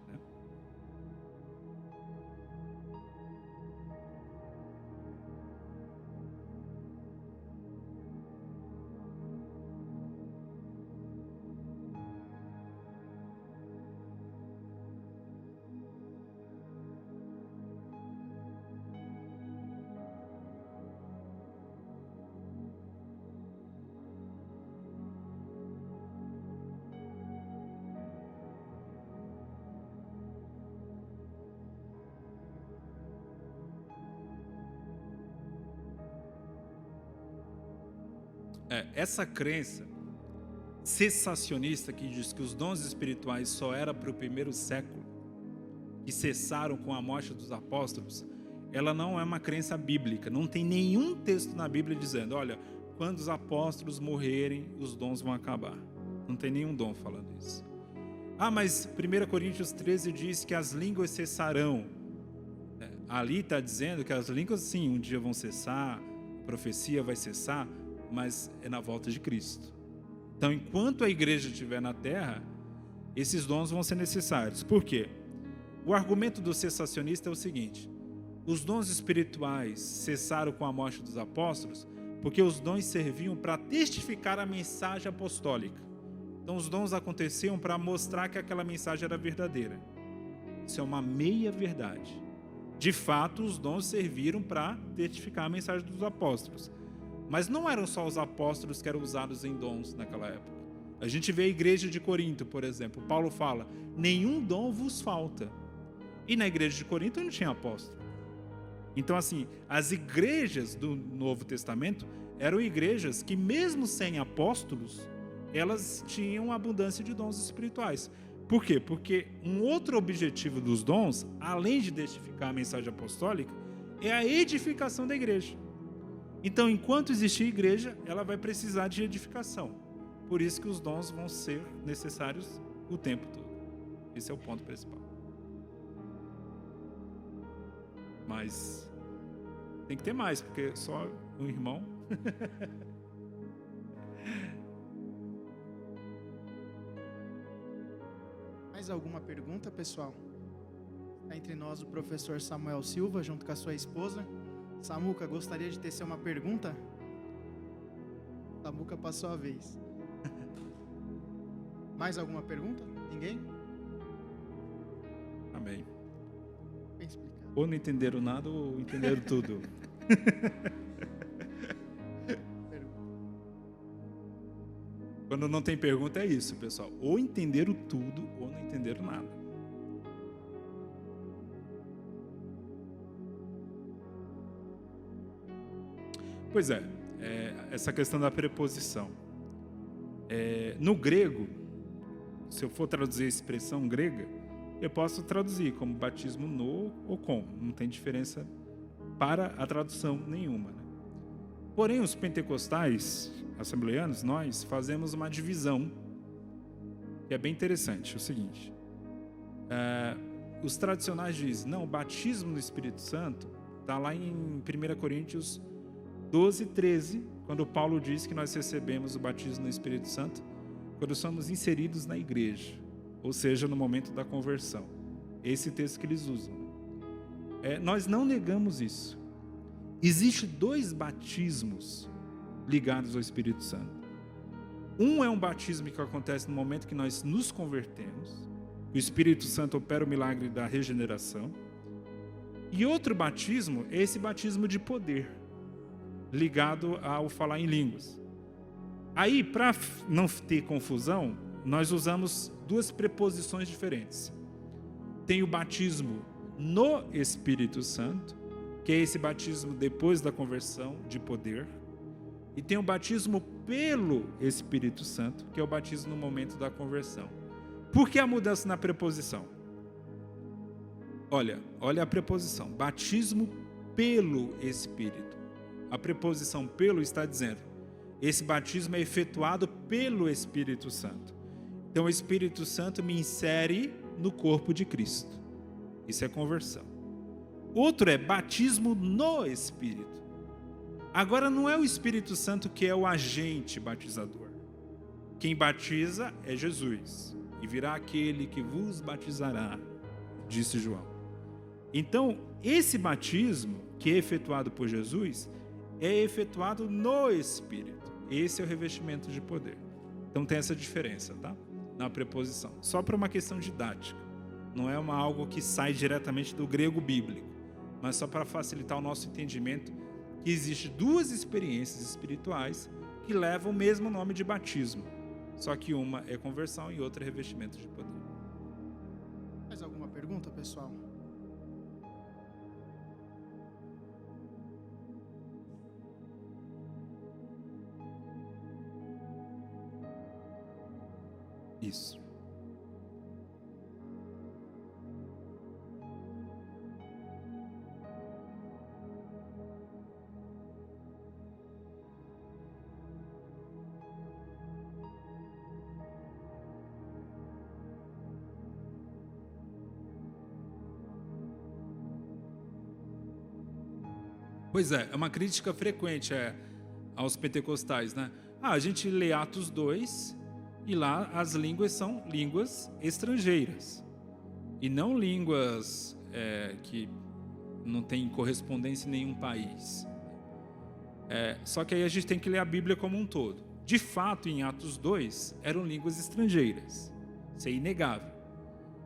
Essa crença cessacionista que diz que os dons espirituais só era para o primeiro século, que cessaram com a morte dos apóstolos, ela não é uma crença bíblica. Não tem nenhum texto na Bíblia dizendo: olha, quando os apóstolos morrerem, os dons vão acabar. Não tem nenhum dom falando isso. Mas 1 Coríntios 13 diz que as línguas cessarão. Ali está dizendo que as línguas, sim, um dia vão cessar, a profecia vai cessar, mas é na volta de Cristo. Então, enquanto a igreja estiver na terra, esses dons vão ser necessários. Por quê? O argumento do cessacionista é o seguinte: os dons espirituais cessaram com a morte dos apóstolos porque os dons serviam para testificar a mensagem apostólica. Então, os dons aconteciam para mostrar que aquela mensagem era verdadeira. Isso é uma meia-verdade. De fato, os dons serviram para testificar a mensagem dos apóstolos. Mas não eram só os apóstolos que eram usados em dons naquela época. A gente vê a igreja de Corinto, por exemplo. Paulo fala: nenhum dom vos falta. E na igreja de Corinto não tinha apóstolo. Então, assim, as igrejas do Novo Testamento eram igrejas que, mesmo sem apóstolos, elas tinham abundância de dons espirituais. Por quê? Porque um outro objetivo dos dons, além de testificar a mensagem apostólica, é a edificação da igreja. Então, enquanto existir igreja, ela vai precisar de edificação. Por isso que os dons vão ser necessários o tempo todo. Esse é o ponto principal. Mas tem que ter mais, porque só um irmão. Mais alguma pergunta, pessoal? Está entre nós o professor Samuel Silva, junto com a sua esposa. Samuca, gostaria de tecer uma pergunta? Samuca passou a vez. Mais alguma pergunta? Ninguém? Amém. Bem explicado. Ou não entenderam nada ou entenderam tudo. Quando não tem pergunta é isso, pessoal. Ou entenderam tudo ou não entenderam nada. Pois é, essa questão da preposição. No grego, se eu for traduzir a expressão grega, eu posso traduzir como batismo no ou com. Não tem diferença para a tradução nenhuma. Né? Porém, os pentecostais, assembleanos, nós fazemos uma divisão que é bem interessante. É o seguinte, os tradicionais dizem, não, o batismo no Espírito Santo está lá em 1 Coríntios 12, 13, quando Paulo diz que nós recebemos o batismo no Espírito Santo quando somos inseridos na igreja, ou seja, no momento da conversão. Esse texto que eles usam. Nós não negamos isso. Existem dois batismos ligados ao Espírito Santo. Um é um batismo que acontece no momento que nós nos convertemos. O Espírito Santo opera o milagre da regeneração. E outro batismo é esse batismo de poder, ligado ao falar em línguas. Aí, para não ter confusão, nós usamos duas preposições diferentes. Tem o batismo no Espírito Santo, que é esse batismo depois da conversão de poder. E tem o batismo pelo Espírito Santo, que é o batismo no momento da conversão. Por que a mudança na preposição? Olha a preposição. Batismo pelo Espírito. A preposição pelo está dizendo, esse batismo é efetuado pelo Espírito Santo. Então o Espírito Santo me insere no corpo de Cristo. Isso é conversão. Outro é batismo no Espírito. Agora não é o Espírito Santo que é o agente batizador. Quem batiza é Jesus. E virá aquele que vos batizará, disse João. Então, esse batismo que é efetuado por Jesus é efetuado no Espírito. Esse é o revestimento de poder. Então tem essa diferença, tá? Na preposição. Só para uma questão didática. Não é algo que sai diretamente do grego bíblico, mas só para facilitar o nosso entendimento que existem duas experiências espirituais que levam o mesmo nome de batismo. Só que uma é conversão e outra é revestimento de poder. Mais alguma pergunta, pessoal? Isso. Pois é uma crítica frequente aos pentecostais, né? A gente lê Atos 2 e lá as línguas são línguas estrangeiras e não línguas que não tem correspondência em nenhum país. Só que aí a gente tem que ler a Bíblia como um todo. De fato, em Atos 2, eram línguas estrangeiras. Isso é inegável.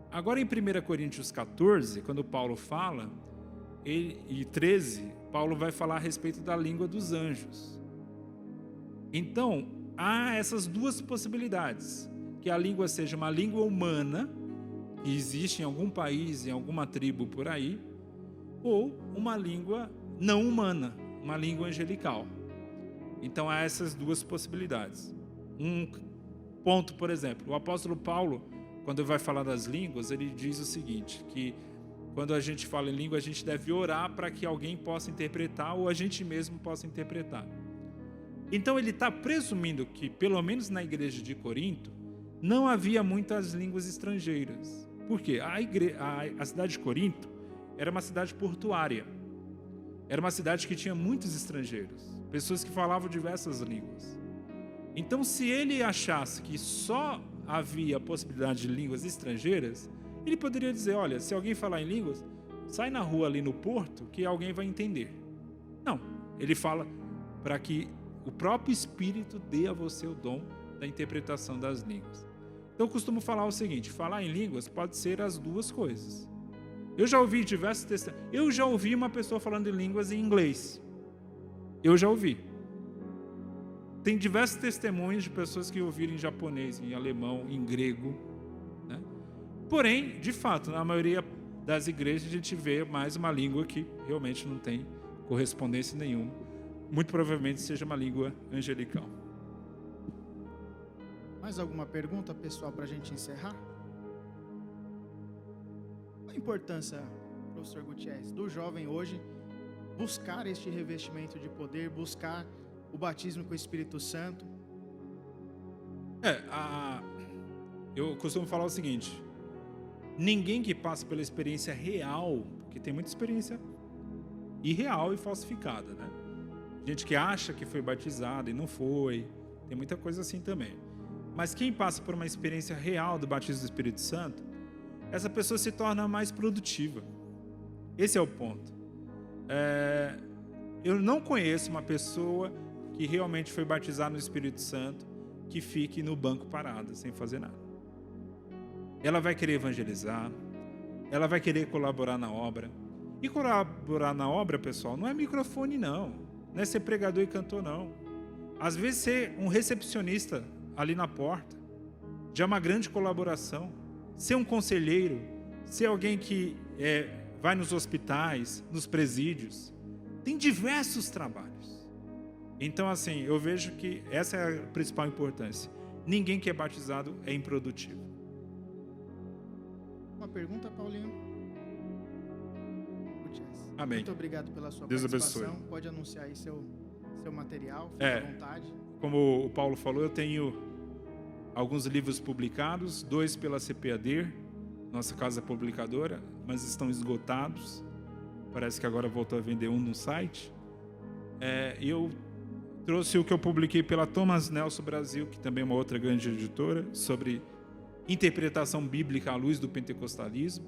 Agora, em 1 Coríntios 14, quando Paulo fala, e 13, Paulo vai falar a respeito da língua dos anjos. Então, há essas duas possibilidades. Que a língua seja uma língua humana, que existe em algum país, em alguma tribo por aí, ou uma língua não humana, uma língua angelical. Então, há essas duas possibilidades. Um ponto, por exemplo, o apóstolo Paulo, quando ele vai falar das línguas, ele diz o seguinte, que quando a gente fala em língua, a gente deve orar para que alguém possa interpretar ou a gente mesmo possa interpretar. Então, ele está presumindo que, pelo menos na igreja de Corinto, não havia muitas línguas estrangeiras. Por quê? A cidade de Corinto era uma cidade portuária. Era uma cidade que tinha muitos estrangeiros, pessoas que falavam diversas línguas. Então, se ele achasse que só havia a possibilidade de línguas estrangeiras, ele poderia dizer, olha, se alguém falar em línguas, sai na rua ali no porto que alguém vai entender. Não, ele fala para que o próprio Espírito dê a você o dom da interpretação das línguas. Então, eu costumo falar o seguinte, falar em línguas pode ser as duas coisas. Eu já ouvi diversos testemunhos. Eu já ouvi uma pessoa falando em línguas em inglês. Eu já ouvi. Tem diversos testemunhos de pessoas que ouviram em japonês, em alemão, em grego, né? Porém, de fato, na maioria das igrejas a gente vê mais uma língua que realmente não tem correspondência nenhuma. Muito provavelmente seja uma língua angelical. Mais alguma pergunta, pessoal, para a gente encerrar? Qual a importância, professor Gutierrez, do jovem hoje buscar este revestimento de poder, buscar o batismo com o Espírito Santo? Eu costumo falar o seguinte, ninguém que passa pela experiência real, porque tem muita experiência irreal e falsificada, né? Gente que acha que foi batizada e não foi, tem muita coisa assim também. Mas quem passa por uma experiência real do batismo do Espírito Santo, essa pessoa se torna mais produtiva. Esse é o ponto. Eu não conheço uma pessoa que realmente foi batizado no Espírito Santo, que fique no banco parado, sem fazer nada. Ela vai querer evangelizar, ela vai querer colaborar na obra. E colaborar na obra, pessoal, não é microfone, não é ser pregador e cantor, não. Às vezes ser um recepcionista ali na porta já é uma grande colaboração. Ser um conselheiro, ser alguém que vai nos hospitais, nos presídios. Tem diversos trabalhos. Então, assim, eu vejo que essa é a principal importância. Ninguém que é batizado é improdutivo. Uma pergunta, Paulinho? Amém. Muito obrigado pela sua Deus participação. abençoe. Pode anunciar aí seu material, fique à vontade. Como o Paulo falou, eu tenho alguns livros publicados, 2 pela CPAD, nossa casa publicadora, mas estão esgotados. Parece que agora voltou a vender um no site. Eu trouxe o que eu publiquei pela Thomas Nelson Brasil, que também é uma outra grande editora, sobre interpretação bíblica à luz do pentecostalismo.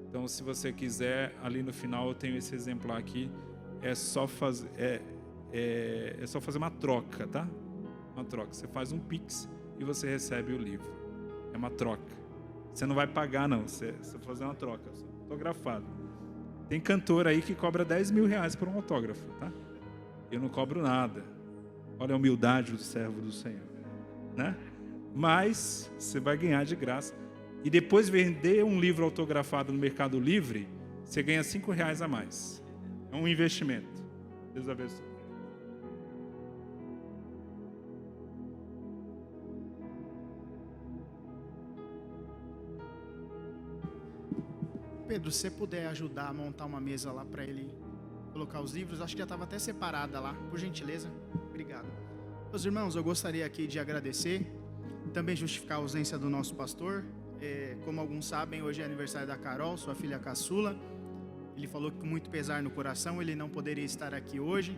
Então, se você quiser, ali no final eu tenho esse exemplar aqui. É só fazer uma troca, tá? Uma troca. Você faz um Pix e você recebe o livro. É uma troca. Você não vai pagar, não. Você vai fazer uma troca. Autografado. Tem cantor aí que cobra R$10.000 por um autógrafo, tá? Eu não cobro nada. Olha a humildade do servo do Senhor, né? Mas você vai ganhar de graça. E depois vender um livro autografado no Mercado Livre, você ganha R$5 a mais. É um investimento. Deus abençoe. Pedro, se você puder ajudar a montar uma mesa lá para ele colocar os livros, acho que já estava até separada lá, por gentileza. Obrigado. Meus irmãos, eu gostaria aqui de agradecer, também justificar a ausência do nosso pastor. Como alguns sabem, hoje é aniversário da Carol, sua filha caçula. Ele falou que com muito pesar no coração ele não poderia estar aqui hoje,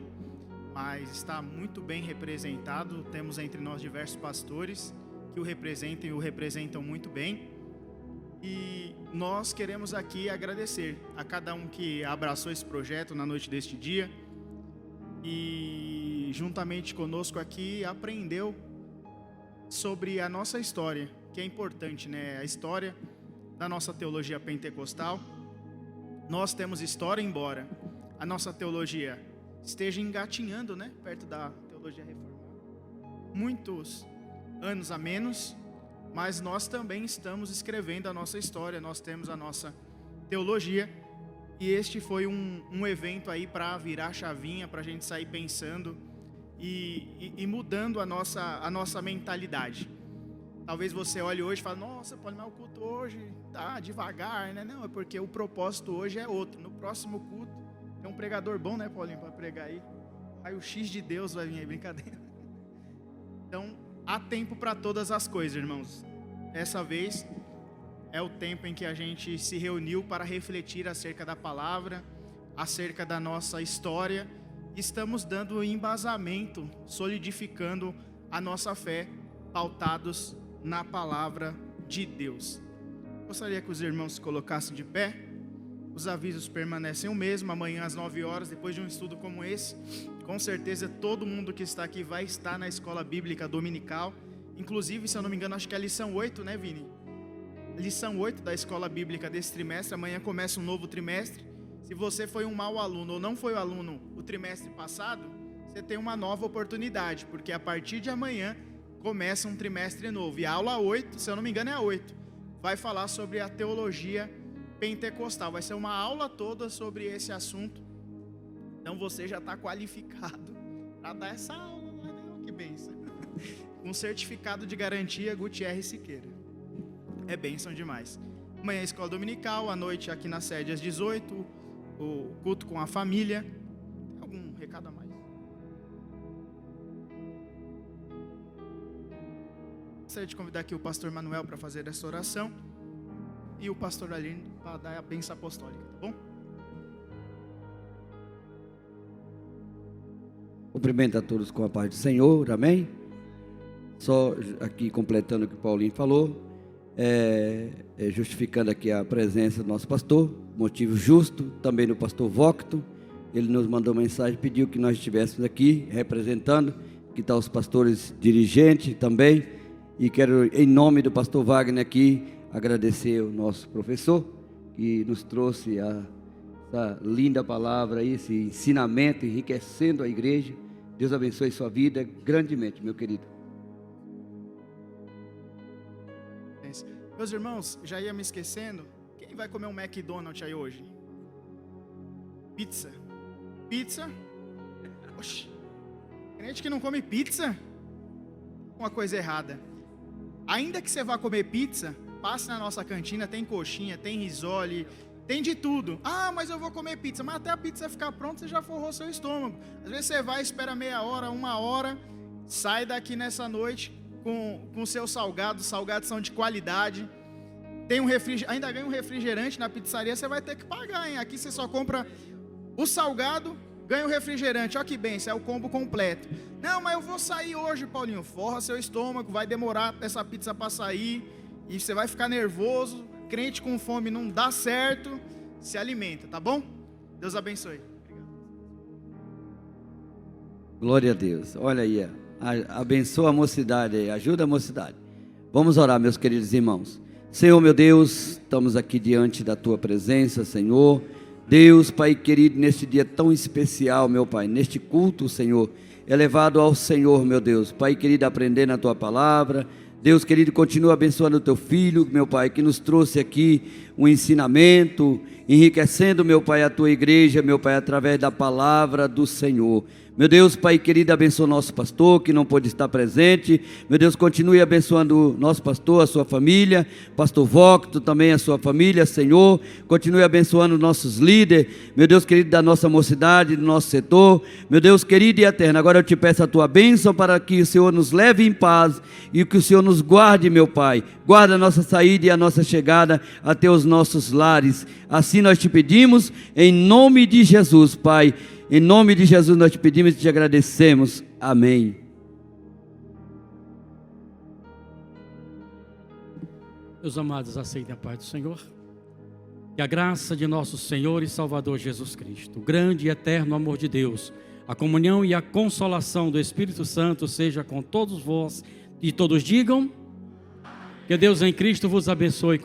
mas está muito bem representado. Temos entre nós diversos pastores que o representam e o representam muito bem. E nós queremos aqui agradecer a cada um que abraçou esse projeto na noite deste dia e juntamente conosco aqui aprendeu sobre a nossa história, que é importante, né? A história da nossa teologia pentecostal. Nós temos história, embora a nossa teologia esteja engatinhando, né? Perto da teologia reformada, muitos anos a menos, mas nós também estamos escrevendo a nossa história, nós temos a nossa teologia, e este foi um evento aí para virar a chavinha, para a gente sair pensando e mudando a nossa mentalidade. Talvez você olhe hoje e fale, nossa, Paulo, mas o culto hoje tá devagar, né? Não, é porque o propósito hoje é outro. No próximo culto, tem um pregador bom, né, Paulinho, para pregar aí. Aí o X de Deus vai vir aí, brincadeira. Então, há tempo para todas as coisas, irmãos. Dessa vez é o tempo em que a gente se reuniu para refletir acerca da palavra, acerca da nossa história. Estamos dando embasamento, solidificando a nossa fé, pautados na palavra de Deus. Gostaria que os irmãos se colocassem de pé. Os avisos permanecem o mesmo. Amanhã às 9 horas, depois de um estudo como esse, com certeza todo mundo que está aqui vai estar na escola bíblica dominical. Inclusive, se eu não me engano, acho que é a lição 8, né, Vini? Lição 8 da escola bíblica desse trimestre. Amanhã começa um novo trimestre. Se você foi um mau aluno ou não foi o aluno o trimestre passado, você tem uma nova oportunidade, porque a partir de amanhã começa um trimestre novo. E a aula 8, se eu não me engano é a 8, vai falar sobre a teologia pentecostal. Vai ser uma aula toda sobre esse assunto. Então você já está qualificado para dar essa aula, né? Que bênção. Com certificado de garantia Gutierrez Siqueira. É bênção demais. Amanhã é escola dominical, à noite aqui na sede às 18, o culto com a família. Tem algum recado a mais? Gostaria de convidar aqui o pastor Manuel para fazer essa oração e o pastor Aline para dar a bênção apostólica, tá bom? Cumprimento a todos com a paz do Senhor, amém? Só aqui completando o que o Paulinho falou, justificando aqui a presença do nosso pastor, motivo justo, também do pastor Vocto, ele nos mandou mensagem, pediu que nós estivéssemos aqui representando, que está os pastores dirigentes também, e quero, em nome do pastor Wagner aqui, agradecer o nosso professor, que nos trouxe essa linda palavra, esse ensinamento, enriquecendo a igreja. Deus abençoe sua vida grandemente, meu querido. Meus irmãos, já ia me esquecendo, quem vai comer um McDonald's aí hoje? Pizza? Pizza? Oxi, crente que não come pizza? Uma coisa errada. Ainda que você vá comer pizza, passe na nossa cantina, tem coxinha, tem risole, tem de tudo. Ah, mas eu vou comer pizza. Mas até a pizza ficar pronta, você já forrou seu estômago. Às vezes você vai, espera meia hora, 1 hora, sai daqui nessa noite com seus salgados. Salgados são de qualidade. Tem ainda ganha um refrigerante na pizzaria, você vai ter que pagar, hein? Aqui você só compra o salgado, ganha o refrigerante. Olha que bem, isso é o combo completo. Não, mas eu vou sair hoje, Paulinho. Forra seu estômago, vai demorar essa pizza para sair e você vai ficar nervoso. Crente com fome não dá certo. Se alimenta, tá bom? Deus abençoe. Obrigado. Glória a Deus. Olha aí, abençoa a mocidade aí, ajuda a mocidade. Vamos orar, meus queridos irmãos. Senhor, meu Deus, estamos aqui diante da tua presença, Senhor. Deus, Pai querido, neste dia tão especial, meu Pai, neste culto, Senhor, elevado ao Senhor, meu Deus. Pai querido, aprender na tua palavra. Deus querido, continua abençoando o teu filho, meu Pai, que nos trouxe aqui um ensinamento, enriquecendo, meu Pai, a tua igreja, meu Pai, através da palavra do Senhor. Meu Deus, Pai querido, abençoa o nosso pastor, que não pôde estar presente. Meu Deus, continue abençoando o nosso pastor, a sua família, pastor Vocto, também a sua família, Senhor. Continue abençoando nossos líderes, meu Deus querido, da nossa mocidade, do nosso setor. Meu Deus querido e eterno, agora eu te peço a tua bênção para que o Senhor nos leve em paz e que o Senhor nos guarde, meu Pai. Guarda a nossa saída e a nossa chegada até os nossos lares. Assim nós te pedimos, em nome de Jesus, Pai. Em nome de Jesus nós te pedimos e te agradecemos. Amém. Meus amados, aceitem a paz do Senhor. Que a graça de nosso Senhor e Salvador Jesus Cristo, o grande e eterno amor de Deus, a comunhão e a consolação do Espírito Santo seja com todos vós e todos digam que Deus em Cristo vos abençoe.